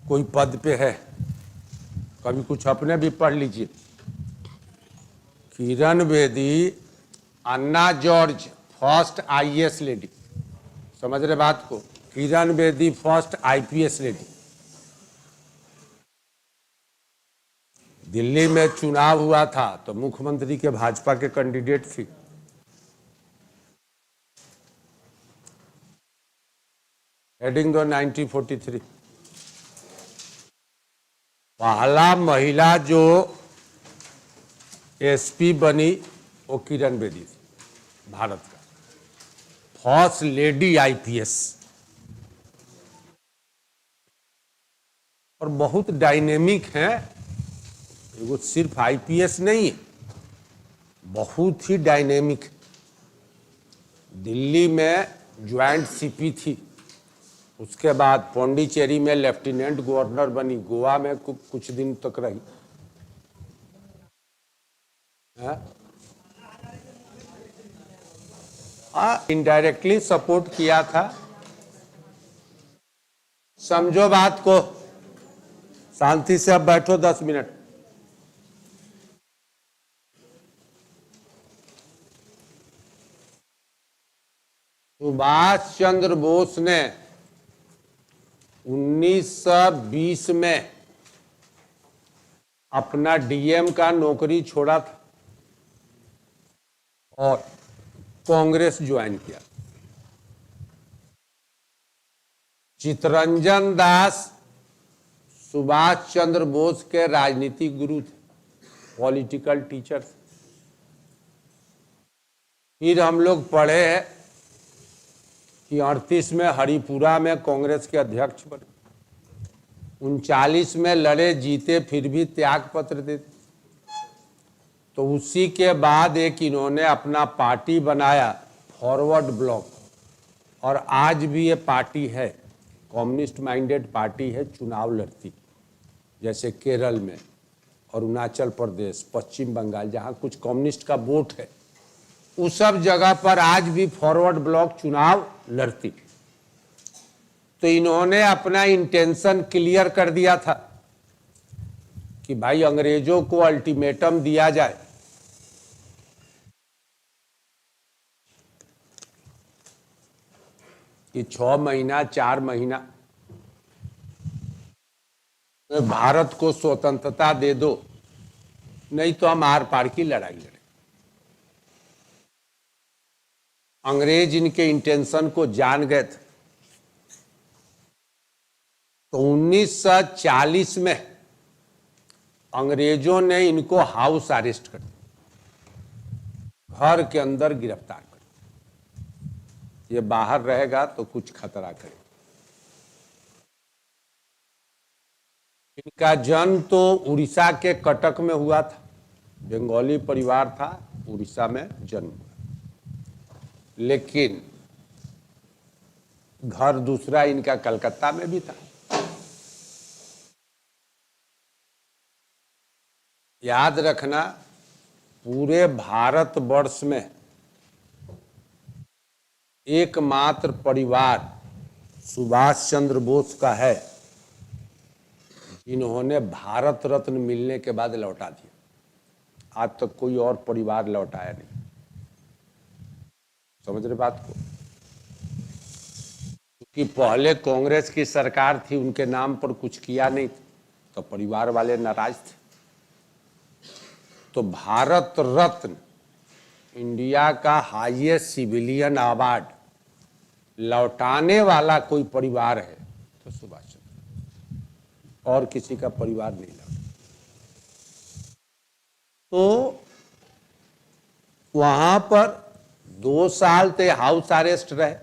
A: कोई पद पे है। कभी कुछ अपने भी पढ़ लीजिए। Kiran Bedi, Anna George first IAS lady. समझ रहे बात को? Kiran Bedi first IPS lady. Delhi में चुनाव हुआ था तो मुख्यमंत्री के भाजपा के कैंडिडेट थी। हेडिंग दो 1943। पहला महिला जो एसपी बनी वो किरण बेदी थी, भारत का फर्स्ट लेडी आईपीएस। और बहुत डायनेमिक है, वो सिर्फ आईपीएस नहीं है, बहुत ही डायनेमिक। दिल्ली में ज्वाइंट सीपी थी, उसके बाद पौंडीचेरी में लेफ्टिनेंट गवर्नर बनी, गोवा में कुछ दिन तक रही। इनडायरेक्टली सपोर्ट किया था। समझो बात को, शांति से अब बैठो 10 मिनट। सुभाष चंद्र बोस ने 1920 में अपना डीएम का नौकरी छोड़ा था और कांग्रेस ज्वाइन किया। चित्तरंजन दास सुभाष चंद्र बोस के राजनीतिक गुरु थे, पॉलिटिकल टीचर थे। फिर हम लोग पढ़े हैं कि 38 में हरिपुरा में कांग्रेस के अध्यक्ष बने, 39 में लड़े जीते, फिर भी त्याग पत्र दे दिए। तो उसी के बाद एक इन्होंने अपना पार्टी बनाया, फॉरवर्ड ब्लॉक, और आज भी ये पार्टी है, कम्युनिस्ट माइंडेड पार्टी है, चुनाव लड़ती, जैसे केरल में, अरुणाचल प्रदेश, पश्चिम बंगाल, जहाँ कुछ कम्युनिस्ट का वोट है उस सब जगह पर आज भी फॉरवर्ड ब्लॉक चुनाव लड़ती थी। तो इन्होंने अपना इंटेंशन क्लियर कर दिया था कि भाई अंग्रेजों को अल्टीमेटम दिया जाए कि 6 महीना 4 महीना भारत को स्वतंत्रता दे दो, नहीं तो हम आर पार की लड़ाई लड़ें। अंग्रेज इनके इंटेंशन को जान गए थे। तो 1940 में अंग्रेजों ने इनको हाउस अरेस्ट कर दिया, घर के अंदर गिरफ्तार कर दिया। ये बाहर रहेगा तो कुछ खतरा करे। इनका जन्म तो उड़ीसा के कटक में हुआ था, बंगाली परिवार था, उड़ीसा में जन्म हुआ, लेकिन घर दूसरा इनका कलकत्ता में भी था। याद रखना, पूरे भारतवर्ष में एकमात्र परिवार सुभाष चंद्र बोस का है जिन्होंने भारत रत्न मिलने के बाद लौटा दिया। आज तक कोई और परिवार लौटाया नहीं। समझ रहे बात को? क्योंकि पहले कांग्रेस की सरकार थी, उनके नाम पर कुछ किया नहीं तो परिवार वाले नाराज थे। तो भारत रत्न इंडिया का हाईएस्ट सिविलियन अवार्ड लौटाने वाला कोई परिवार है तो सुभाष चंद्र, और किसी का परिवार नहीं लौटा। तो वहां पर 2 साल ते हाउस अरेस्ट रहे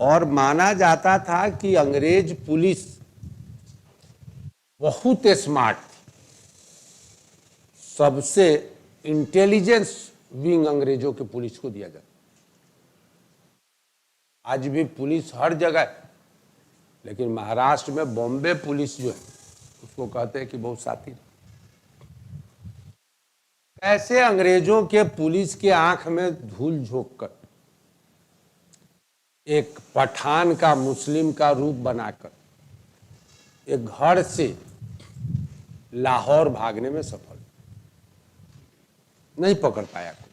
A: और माना जाता था कि अंग्रेज पुलिस बहुत स्मार्ट थी। सबसे इंटेलिजेंस विंग अंग्रेजों के पुलिस को दिया जाता। आज भी पुलिस हर जगह है, लेकिन महाराष्ट्र में बॉम्बे पुलिस जो है उसको कहते हैं कि बहुत साथी। ऐसे अंग्रेजों के पुलिस के आंख में धूल झोंक कर एक पठान का मुस्लिम का रूप बनाकर एक घर से लाहौर भागने में सफल नहीं पकड़ पाया कोई।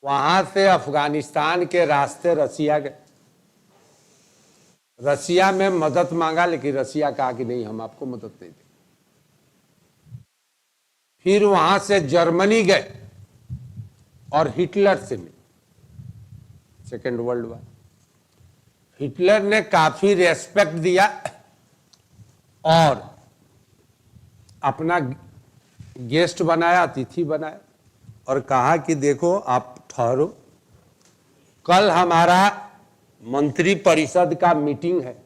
A: वहां से अफगानिस्तान के रास्ते रसिया गए। रसिया में मदद मांगा, लेकिन रसिया कहा कि नहीं, हम आपको मदद नहीं देंगे। फिर वहां से जर्मनी गए और हिटलर से मिले, सेकेंड वर्ल्ड वॉर। हिटलर ने काफी रेस्पेक्ट दिया और अपना गेस्ट बनाया, अतिथि बनाया और कहा कि देखो आप ठहरो, कल हमारा मंत्री परिषद का मीटिंग है,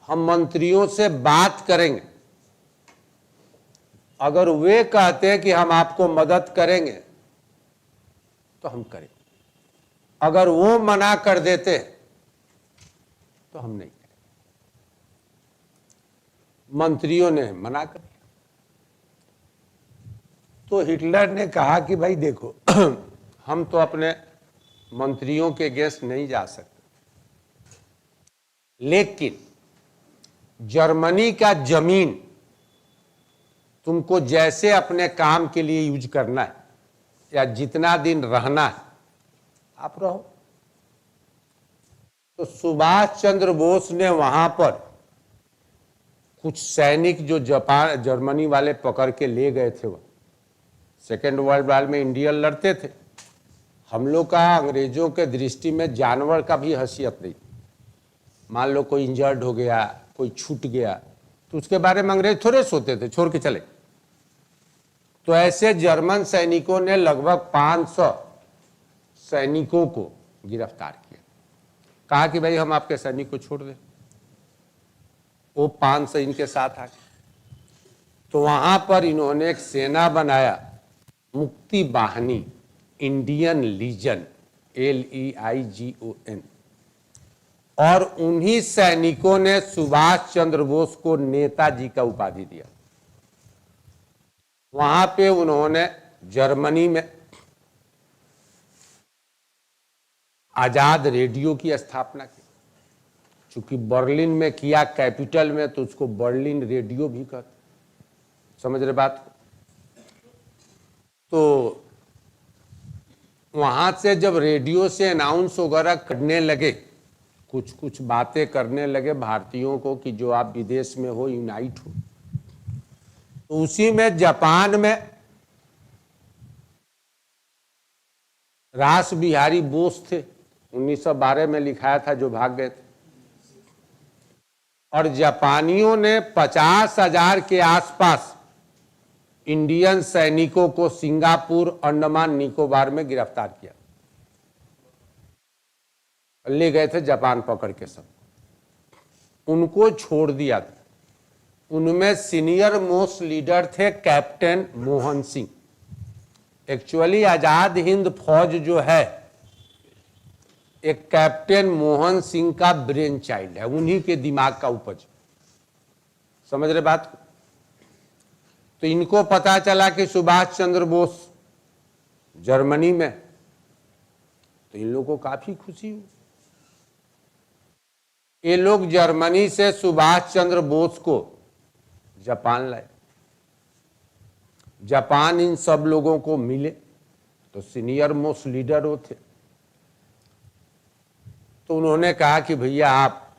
A: हम मंत्रियों से बात करेंगे। अगर वे कहते हैं कि हम आपको मदद करेंगे तो हम करेंगे, अगर वो मना कर देते तो हम नहीं करेंगे। मंत्रियों ने मना कर दिया। तो हिटलर ने कहा कि भाई देखो हम तो अपने मंत्रियों के गेस्ट नहीं जा सकते, लेकिन जर्मनी का जमीन तुमको जैसे अपने काम के लिए यूज करना है या जितना दिन रहना है आप रहो। तो सुभाष चंद्र बोस ने वहां पर कुछ सैनिक जो जापान जर्मनी वाले पकड़ के ले गए थे, वह सेकेंड वर्ल्ड वॉर में इंडिया लड़ते थे। हम लोग का अंग्रेजों के दृष्टि में जानवर का भी हैसियत नहीं। मान लो कोई इंजर्ड हो गया, कोई छूट गया, तो उसके बारे में अंग्रेज थोड़े सोते थे, छोड़ के चले। तो ऐसे जर्मन सैनिकों ने लगभग 500 सैनिकों को गिरफ्तार किया। कहा कि भाई हम आपके सैनिक को छोड़ दें। वो 500 इनके साथ आ गए। तो वहां पर इन्होंने एक सेना बनाया, मुक्ति बाहिनी, इंडियन लीजन, LEIGON, और उन्हीं सैनिकों ने सुभाष चंद्र बोस को नेताजी का उपाधि दिया। वहां पे उन्होंने जर्मनी में आजाद रेडियो की स्थापना की। चूंकि बर्लिन में किया कैपिटल में, तो उसको बर्लिन रेडियो भी कहते। समझ रहे बात को? तो वहां से जब रेडियो से अनाउंस वगैरह करने लगे, कुछ कुछ बातें करने लगे भारतीयों को कि जो आप विदेश में हो यूनाइट हो, तो उसी में जापान में रास बिहारी बोस थे, 1912 में लिखाया था, जो भाग गए थे। और जापानियों ने 50,000 के आसपास इंडियन सैनिकों को सिंगापुर, अंडमान निकोबार में गिरफ्तार किया, ले गए थे जापान पकड़ के। सब उनको छोड़ दिया था। उनमें सीनियर मोस्ट लीडर थे कैप्टन मोहन सिंह। एक्चुअली आजाद हिंद फौज जो है एक कैप्टन मोहन सिंह का ब्रेन चाइल्ड है, उन्हीं के दिमाग का उपज। समझ रहे बात को? तो इनको पता चला कि सुभाष चंद्र बोस जर्मनी में, तो इन लोगों को काफी खुशी हुई। ये लोग जर्मनी से सुभाष चंद्र बोस को जापान लाए। जापान इन सब लोगों को मिले, तो सीनियर मोस्ट लीडर वो थे। तो उन्होंने कहा कि भैया आप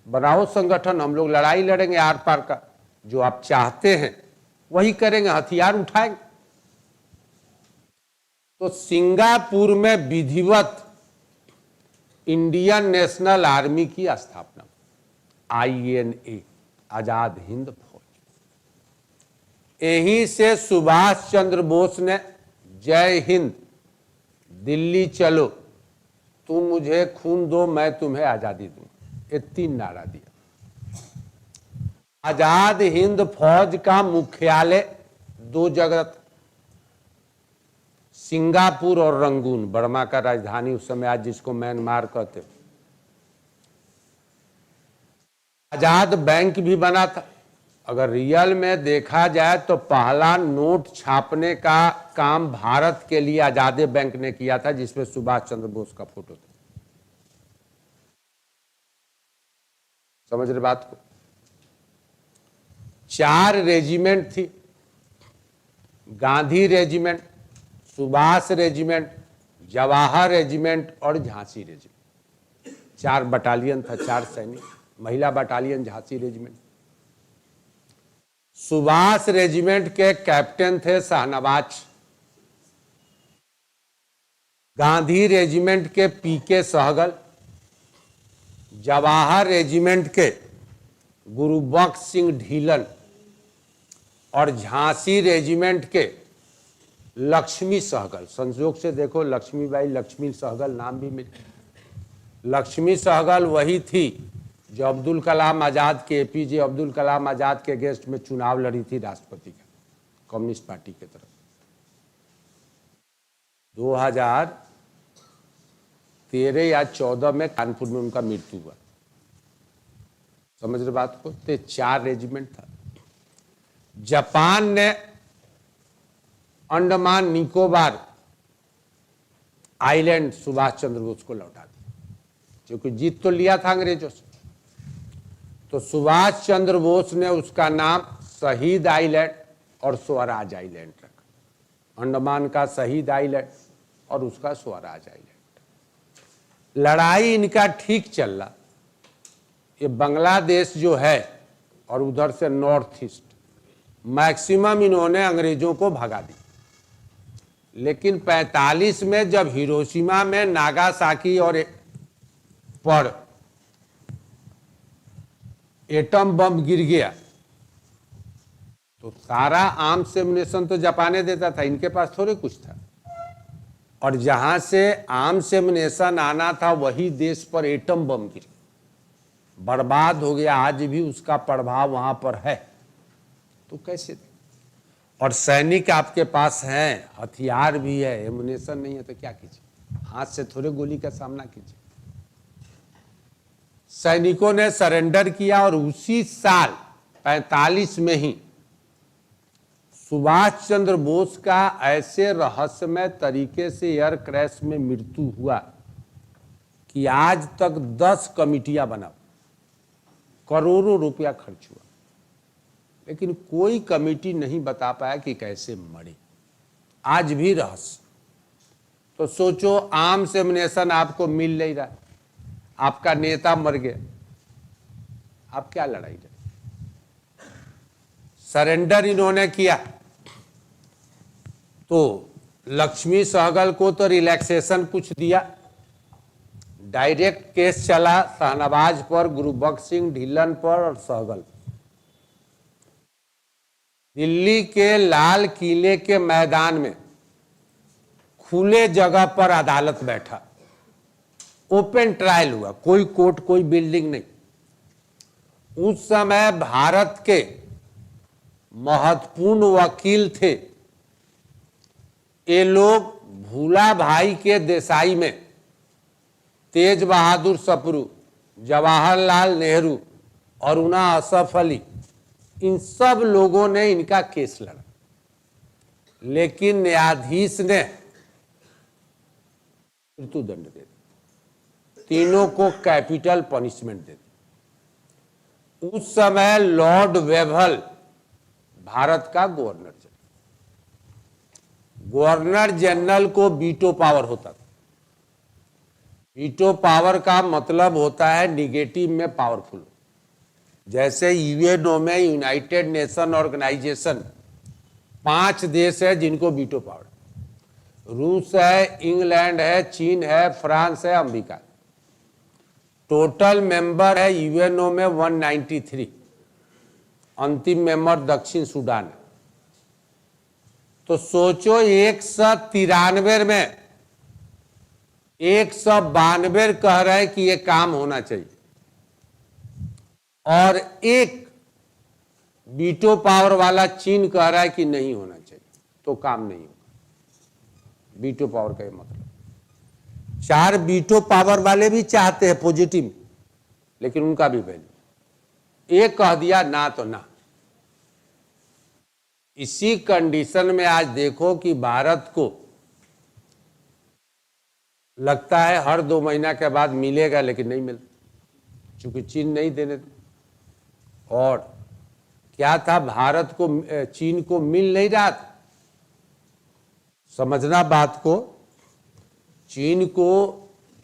A: बनाओ संगठन, हम लोग लड़ाई लड़ेंगे आर पार का, जो आप चाहते हैं वही करेंगे, हथियार उठाएंगे। तो सिंगापुर में विधिवत इंडियन नेशनल आर्मी की स्थापना, INA, आजाद हिंद फौज। यहीं से सुभाष चंद्र बोस ने जय हिंद, दिल्ली चलो, तुम मुझे खून दो मैं तुम्हें आजादी दूं, ये 3 नारा दिया। आजाद हिंद फौज का मुख्यालय 2 जगह था, सिंगापुर और रंगून, बर्मा का राजधानी उस समय, आज जिसको म्यांमार कहते। आजाद बैंक भी बना था। अगर रियल में देखा जाए तो पहला नोट छापने का काम भारत के लिए आजाद बैंक ने किया था, जिसमें सुभाष चंद्र बोस का फोटो था। समझ रहे बात को? 4 रेजिमेंट थी, Gandhi regiment, Subhash regiment, Jawahar regiment और झांसी रेजिमेंट। 4 बटालियन था, 4 सैनिक, महिला battalion Jhansi regiment. Subhash regiment के कैप्टन थे शाहनवाज। गांधी रेजिमेंट के PK सहगल, जवाहर रेजिमेंट के गुरुबख्श सिंह ढीलन और झांसी रेजिमेंट के लक्ष्मी सहगल। संयोग से देखो लक्ष्मीबाई लक्ष्मी सहगल नाम भी मिले। लक्ष्मी सहगल वही थी जो अब्दुल कलाम आजाद के, APJ अब्दुल कलाम आजाद के अगेंस्ट में चुनाव लड़ी थी राष्ट्रपति का, कम्युनिस्ट पार्टी के तरफ। 2013 या 14 में कानपुर में उनका मृत्यु हुआ। समझ रहे बात को? तो 4 रेजिमेंट था। जापान ने अंडमान निकोबार आइलैंड सुभाष चंद्र बोस को लौटा दिया, क्योंकि जीत तो लिया था अंग्रेजों से। तो सुभाष चंद्र बोस ने उसका नाम शहीद आइलैंड और स्वराज आइलैंड रखा। अंडमान का शहीद आइलैंड और उसका स्वराज आइलैंड। लड़ाई इनका ठीक चल रहा। ये बांग्लादेश जो है और उधर से नॉर्थ ईस्ट, मैक्सिमम इन्होंने अंग्रेजों को भगा दी। लेकिन 45 में जब हिरोशिमा में नागासाकी और पर एटम बम गिर गया, तो सारा आर्म्स एमुनेशन तो जापान ने देता था, इनके पास थोड़े कुछ था। और जहां से आर्म्स एमुनेशन आना था वही देश पर एटम बम गिर, बर्बाद हो गया। आज भी उसका प्रभाव वहां पर है। तो कैसे दे? और सैनिक आपके पास हैं, हथियार भी है, एमुनेशन नहीं है, तो क्या कीजिए? हाथ से थोड़े गोली का सामना कीजिए। सैनिकों ने सरेंडर किया और उसी साल 45 में ही सुभाष चंद्र बोस का ऐसे रहस्यमय तरीके से एयर क्रैश में मृत्यु हुआ कि आज तक 10 कमिटियां बना, करोड़ों रुपया खर्च हुआ, लेकिन कोई कमेटी नहीं बता पाया कि कैसे मरे। आज भी रहस्य। तो सोचो, आर्म्स एमुनेशन आपको मिल नहीं रहा, आपका नेता मर गया, आप क्या लड़ाई लड़े? सरेंडर इन्होंने किया तो लक्ष्मी सहगल को तो रिलैक्सेशन कुछ दिया, डायरेक्ट केस चला शाहनवाज पर, गुरबख्श सिंह ढिल्लन पर और सहगल। दिल्ली के लाल किले के मैदान में खुले जगह पर अदालत बैठा, ओपन ट्रायल हुआ, कोई कोर्ट कोई बिल्डिंग नहीं। उस समय भारत के महत्वपूर्ण वकील थे ये लोग, भूला भाई के देसाई में तेज बहादुर सप्रू, जवाहरलाल नेहरू, अरुणा असफ अली, इन सब लोगों ने इनका केस लड़ा, लेकिन न्यायाधीश ने मृत्युदंड दे दिया, तीनों को कैपिटल पनिशमेंट दे दी। उस समय लॉर्ड वेभल भारत का गवर्नर जनरल को वीटो पावर होता था। वीटो पावर का मतलब होता है निगेटिव में पावरफुल। जैसे यूएनओ में, यूनाइटेड नेशन ऑर्गेनाइजेशन, 5 देश है जिनको वीटो पावर, रूस है, इंग्लैंड है, चीन है, फ्रांस है, अमेरिका। टोटल मेंबर है यूएनओ में 193, अंतिम मेंबर दक्षिण सूडान है। तो सोचो 193 में 192 कह रहे हैं कि ये काम होना चाहिए, और एक वीटो पावर वाला चीन कह रहा है कि नहीं होना चाहिए, तो काम नहीं होगा। वीटो पावर का ये मतलब, 4 वीटो पावर वाले भी चाहते हैं पॉजिटिव, लेकिन उनका भी वैल्यू, एक कह दिया ना तो ना। इसी कंडीशन में आज देखो कि भारत को लगता है हर 2 महीना के बाद मिलेगा, लेकिन नहीं मिलता, क्योंकि चीन नहीं देने। और क्या था, भारत को, चीन को मिल नहीं रहा था। समझना बात को, चीन को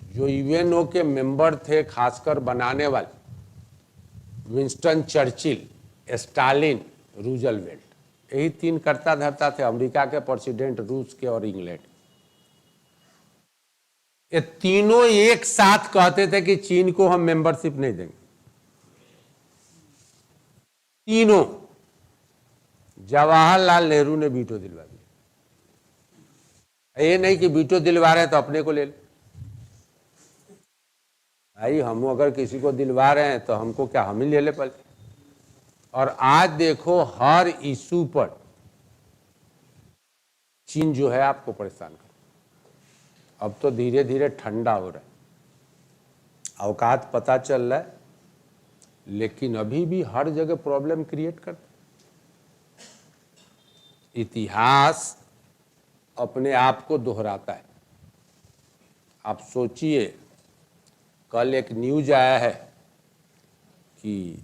A: जो यूएनओ के मेंबर थे, खासकर बनाने वाले विंस्टन चर्चिल, स्टालिन, रूजवेल्ट, यही 3 करता धरता थे। अमेरिका के प्रेसिडेंट, रूस के और इंग्लैंड, ये तीनों एक साथ कहते थे कि चीन को हम मेंबरशिप नहीं देंगे। तीनों। जवाहरलाल नेहरू ने वीटो दिलवा दिया। ये नहीं कि वीटो दिलवा रहे हैं तो अपने को ले ले। भाई हम अगर किसी को दिलवा रहे हैं तो हमको क्या, हम ही ले ले पहले। और आज देखो हर इशू पर चीन जो है आपको परेशान कर। अब तो धीरे धीरे ठंडा हो रहा है, अवकात पता चल रहा है, लेकिन अभी भी हर जगह प्रॉब्लम क्रिएट करता। इतिहास अपने आप को दोहराता है। आप सोचिए, कल एक न्यूज आया है कि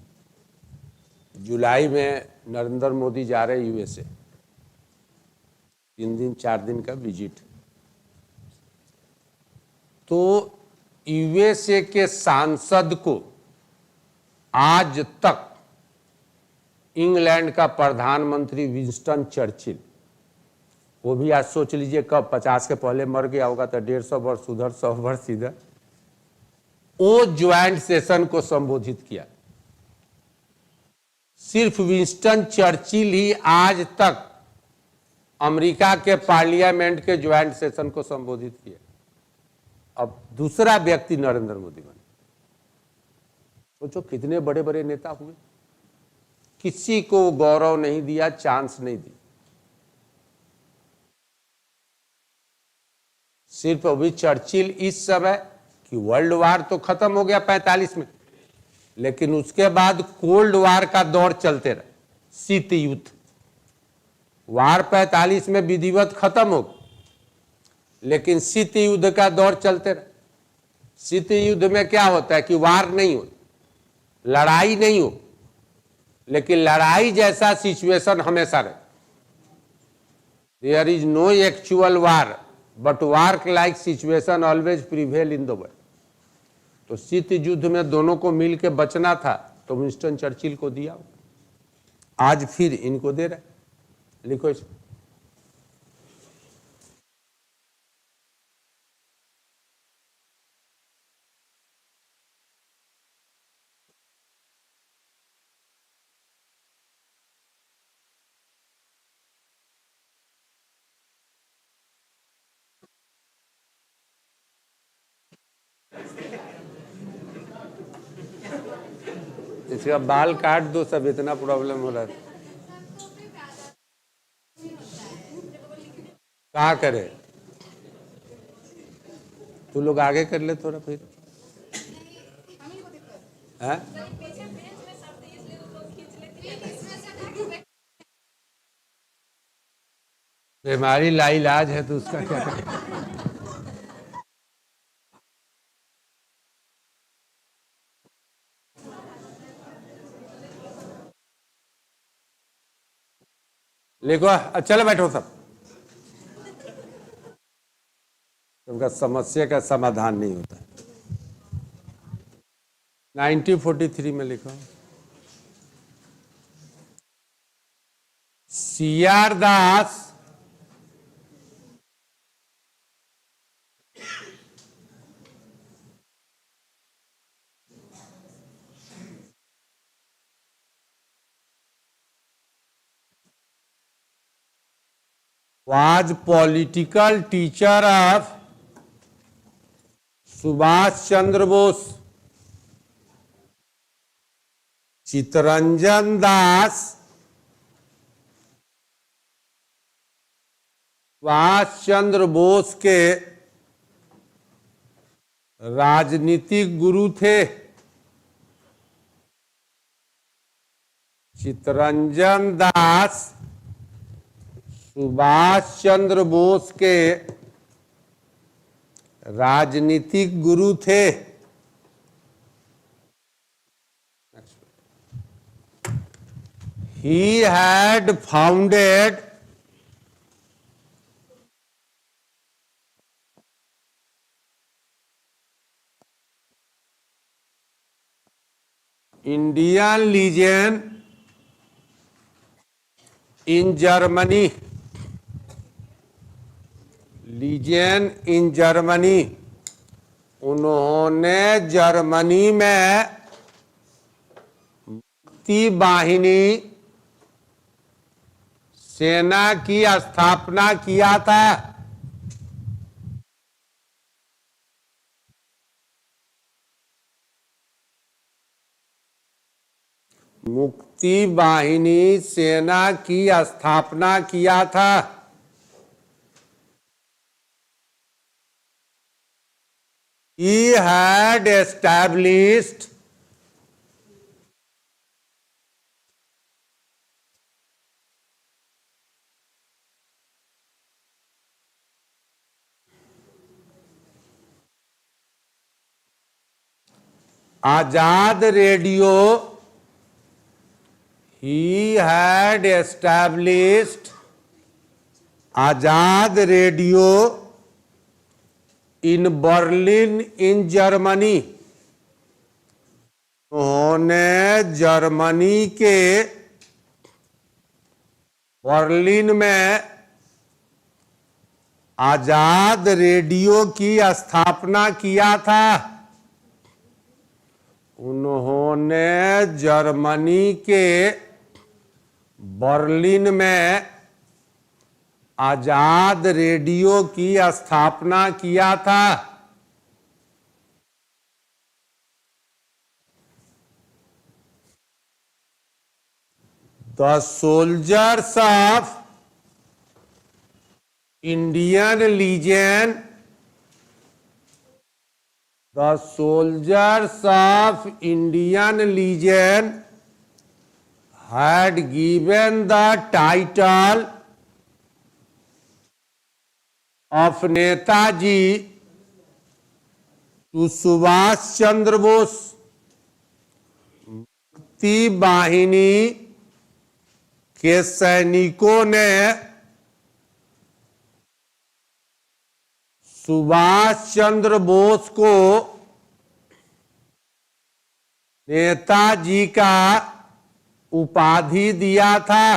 A: जुलाई में नरेंद्र मोदी जा रहे यूएसए, 3 दिन 4 दिन का विजिट। तो यूएसए के सांसद को आज तक इंग्लैंड का प्रधानमंत्री विंस्टन चर्चिल, वो भी आज सोच लीजिए कब, 50 के पहले मर गया होगा तो 150 वर्ष उधर, 100 वर्ष इधर, वो ज्वाइंट सेशन को संबोधित किया। सिर्फ विंस्टन चर्चिल ही आज तक अमेरिका के पार्लियामेंट के ज्वाइंट सेशन को संबोधित किया। अब दूसरा व्यक्ति नरेंद्र मोदी बने। सोचो कितने बड़े बड़े नेता हुए, किसी को गौरव नहीं दिया, चांस नहीं दी। सिर्फ अभी चर्चिल इस समय कि वर्ल्ड वार तो खत्म हो गया 45 में, लेकिन उसके बाद कोल्ड वार का दौर चलते रहे, शीत युद्ध। वार 45 में विधिवत खत्म हो गया, लेकिन शीत युद्ध का दौर चलते रहे। शीत युद्ध में क्या होता है कि वार नहीं हो, लड़ाई नहीं हो, लेकिन लड़ाई जैसा सिचुएशन हमेशा रहे। There is no actual war but war like situation always prevail in the world. तो शीत युद्ध में दोनों को मिल के बचना था, तो विंस्टन चर्चिल को दिया, आज फिर इनको दे रहे। लिखो इसमें। इसका बाल काट दो, सब इतना प्रॉब्लम हो रहा है। क्या करे, तू लोग आगे कर ले थोड़ा फिर है? बीमारी लाइलाज है तो उसका क्या करें? लिखो, चलो बैठो सब। सबका समस्या का समाधान नहीं होता। 1943 में लिखो, CR Das was political teacher of Subhash Chandra Bose. Chittaranjan Das Subhash Chandra Bose के राजनीतिक गुरु थे। चित्तरंजन दास सुभाष चंद्र बोस के राजनीतिक गुरु थे। He had founded Indian Legion in Germany। Lesion in Germany, उन्होंने जर्मनी में मुक्ति वाहिनी सेना की स्थापना किया था। मुक्ति वाहिनी सेना की स्थापना किया था। He had established Azad radio. He had established Azad radio in Berlin in Germany. उन्होंने जर्मनी के बर्लिन में आजाद रेडियो की स्थापना किया था। उन्होंने जर्मनी के बर्लिन में आजाद रेडियो की स्थापना किया था। The soldiers of Indian legion, the soldiers of Indian legion had given the title of Netaji to Subhash Chandra Bose Mukti Bahini के सैनिकों ने सुभाष चंद्र बोस को नेताजी का उपाधि दिया था।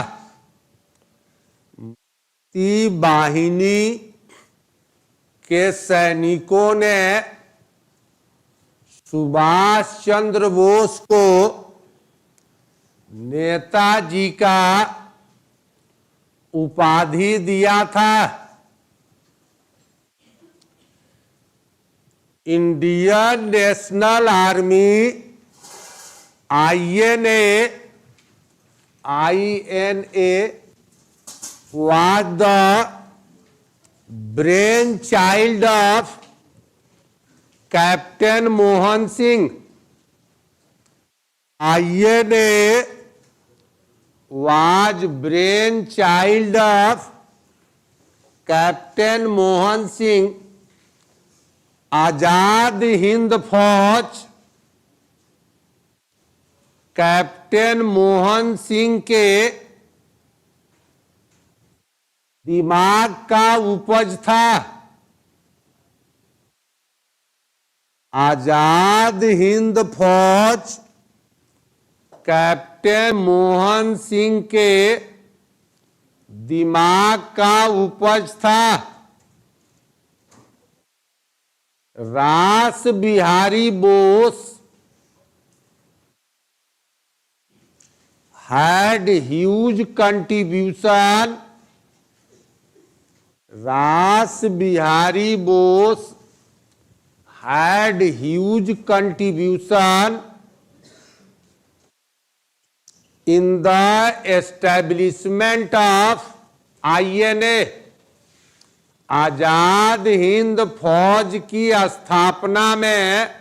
A: मुक्ति वाहिनी के सैनिकों ने सुभाष चंद्र बोस को नेताजी का उपाधि दिया था। Indian national army INA was the brainchild of Captain Mohan Singh. INA was brainchild of Captain Mohan Singh. आजाद हिंद फौज कैप्टन मोहन सिंह के दिमाग का उपज था। आजाद हिंद फौज कैप्टन मोहन सिंह के दिमाग का उपज था। रास Bihari Bose had huge contribution. Ras Bihari Bose had huge contribution in the establishment of INA. Azad Hind फौज की स्थापना में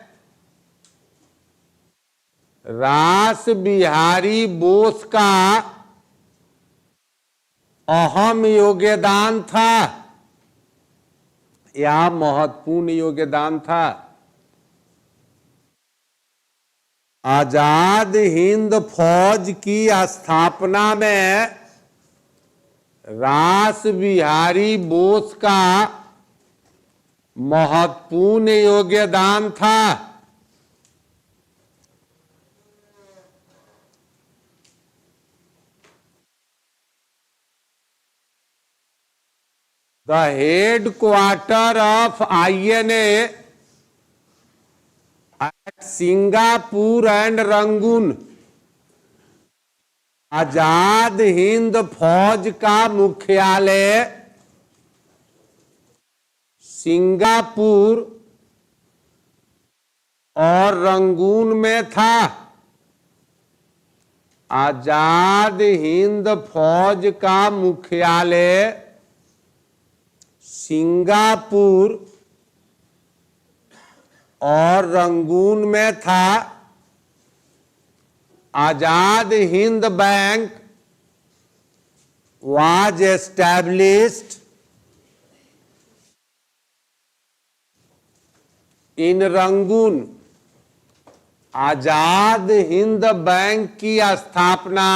A: रास बिहारी बोस का अहम योगदान था या महत्वपूर्ण योगदान था। आजाद हिंद फौज की स्थापना में रास बिहारी बोस का महत्वपूर्ण योगदान था। The headquarters of INA at Singapore and Rangoon. आजाद हिंद फौज का मुख्यालय सिंगापुर और रंगून में था। आजाद हिंद फौज का मुख्यालय सिंगापुर और रंगून में था। Azad Hind bank was established in Rangoon. Azad Hind bank की स्थापना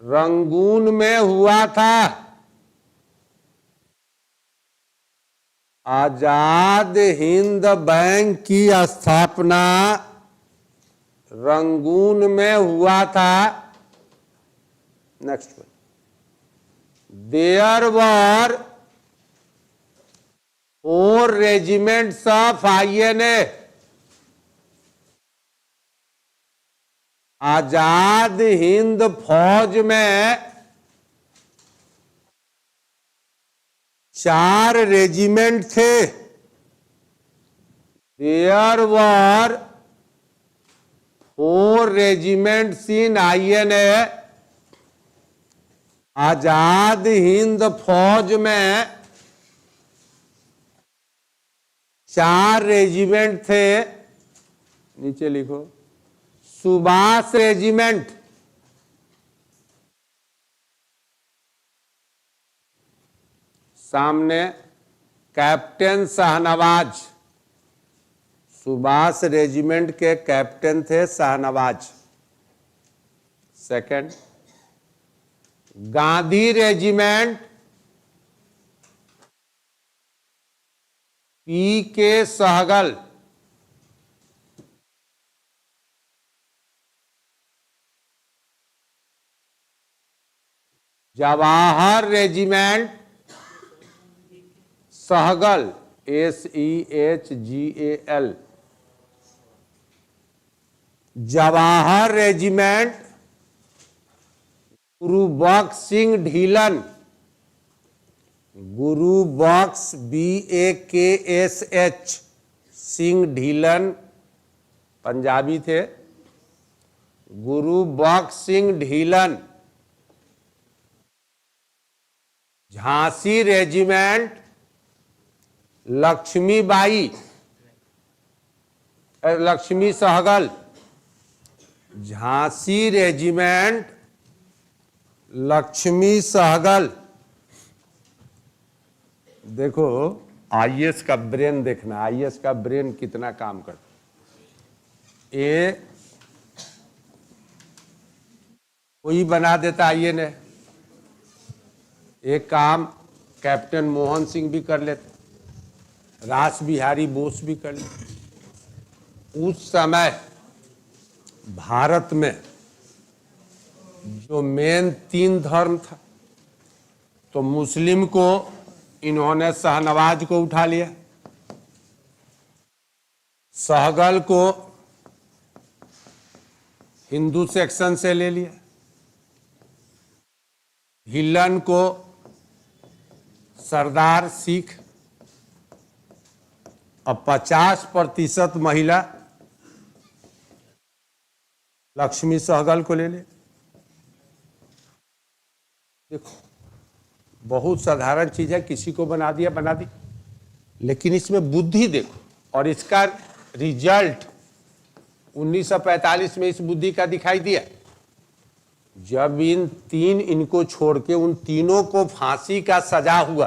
A: रंगून में हुआ था। आजाद हिंद बैंक की स्थापना रंगून में हुआ था। Next one, there were 4 regiments of INA। Azad Hind फौज में 4 रेजिमेंट थे। There were 4 regiments in INA। Azad Hind फौज में 4 रेजिमेंट थे। नीचे लिखो सुभाष रेजिमेंट, सामने कैप्टन शाहनवाज, सुभाष रेजिमेंट के कैप्टन थे Shahnawaz. Second, Gandhi regiment P K Sehgal. Jawahar regiment Sehgal, SEHGAL। Jawahar regiment Gurubaksh Singh Dhillon, Gurubaksh BAKSH Singh Dhillon, Punjabi थे, गुरुबख्श सिंह ढीलन। झांसी रेजिमेंट लक्ष्मीबाई, लक्ष्मी सहगल। झांसी रेजिमेंट लक्ष्मी सहगल। देखो IAS का ब्रेन देखना, IAS का ब्रेन कितना काम करता। ये कोई बना देता IAS ने, एक काम कैप्टन मोहन सिंह भी कर लेते, रास बिहारी बोस भी कर लेते। उस समय भारत में जो मेन 3 धर्म था, तो मुस्लिम को इन्होंने शाहनवाज को उठा लिया, सहगल को हिंदू सेक्शन से ले लिया, ढीलन को सरदार सिख, अब 50% महिला लक्ष्मी सहगल को ले ले। देखो बहुत साधारण चीज है, किसी को बना दिया बना दी, लेकिन इसमें बुद्धि देखो, और इसका रिजल्ट 1945 में इस बुद्धि का दिखाई दिया, जब इनको छोड़ के उन तीनों को फांसी का सजा हुआ,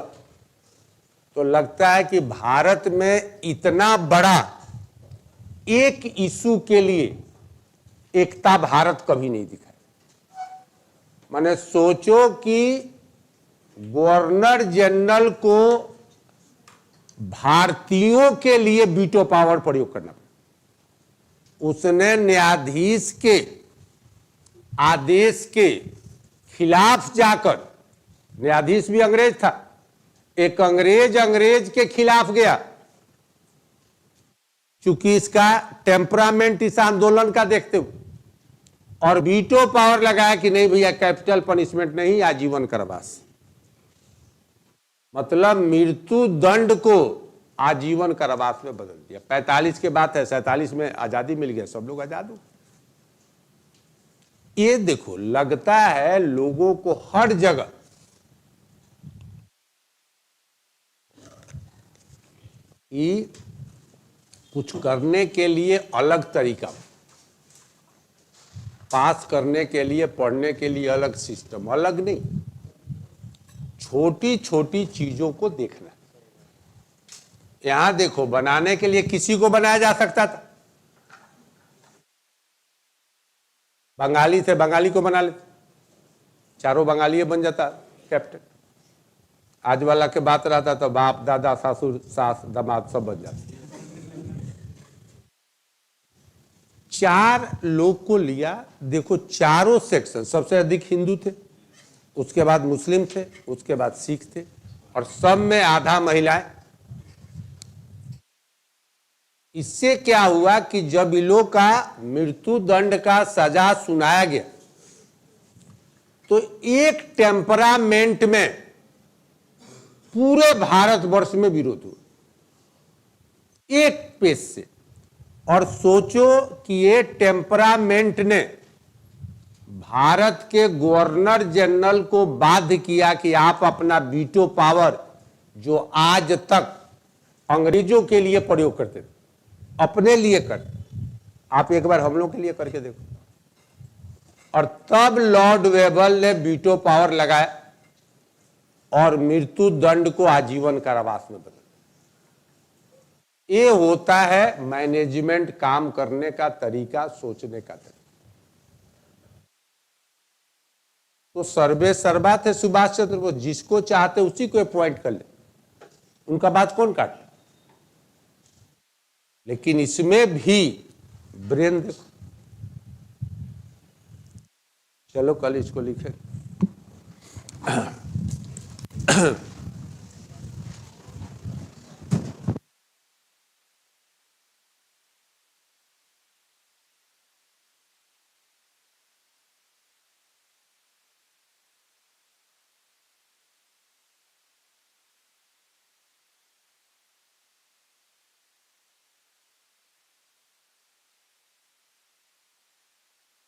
A: तो लगता है कि भारत में इतना बड़ा एक इशू के लिए एकता भारत कभी नहीं दिखाई। माने सोचो कि गवर्नर जनरल को भारतीयों के लिए वीटो पावर प्रयोग करना पड़ा। उसने न्यायाधीश के आदेश के खिलाफ जाकर, न्यायाधीश भी अंग्रेज था, एक अंग्रेज के खिलाफ गया, चूंकि इसका टेम्परामेंट इस आंदोलन का देखते हुए, और वीटो पावर लगाया कि नहीं भैया कैपिटल पनिशमेंट नहीं, आजीवन कारावास। मतलब मृत्यु दंड को आजीवन कारावास में बदल दिया। 45 के बाद है, 47 में आजादी मिल गया, सब लोग आजाद हो। ये देखो लगता है लोगों को हर जगह कि कुछ करने के लिए अलग तरीका, पास करने के लिए, पढ़ने के लिए अलग सिस्टम, अलग नहीं, छोटी छोटी चीजों को देखना। यहां देखो बनाने के लिए किसी को बनाया जा सकता था, बंगाली थे, बंगाली को बना लेते, चारों बंगाली बन जाता कैप्टन। आज वाला के बात रहता तो बाप दादा ससुर सास दामाद सब बन जाते। 4 लोग को लिया, देखो चारों सेक्शन, सबसे अधिक हिंदू थे, उसके बाद मुस्लिम थे, उसके बाद सिख थे, और सब में आधा महिलाएं। इससे क्या हुआ कि जब इन लोग का मृत्यु दंड का सजा सुनाया गया, तो एक टेम्परामेंट में पूरे भारतवर्ष में विरोध हुआ, एक पेज से। और सोचो कि ये टेम्परामेंट ने भारत के गवर्नर जनरल को बाध्य किया कि आप अपना वीटो पावर, जो आज तक अंग्रेजों के लिए प्रयोग करते थे, अपने लिए कर, आप एक बार हम लोग के लिए करके देखो। और तब लॉर्ड वेबल ने वीटो पावर लगाया और मृत्यु दंड को आजीवन कारावास में बदल। ये होता है मैनेजमेंट काम करने का तरीका, सोचने का तरीका। तो सर्वे सर्वा थे सुभाष चंद्र बोस, जिसको चाहते उसी को अपॉइंट कर ले, उनका बात कौन काटे। लेकिन इसमें भी ब्रेन देखो। चलो कल इसको लिखे।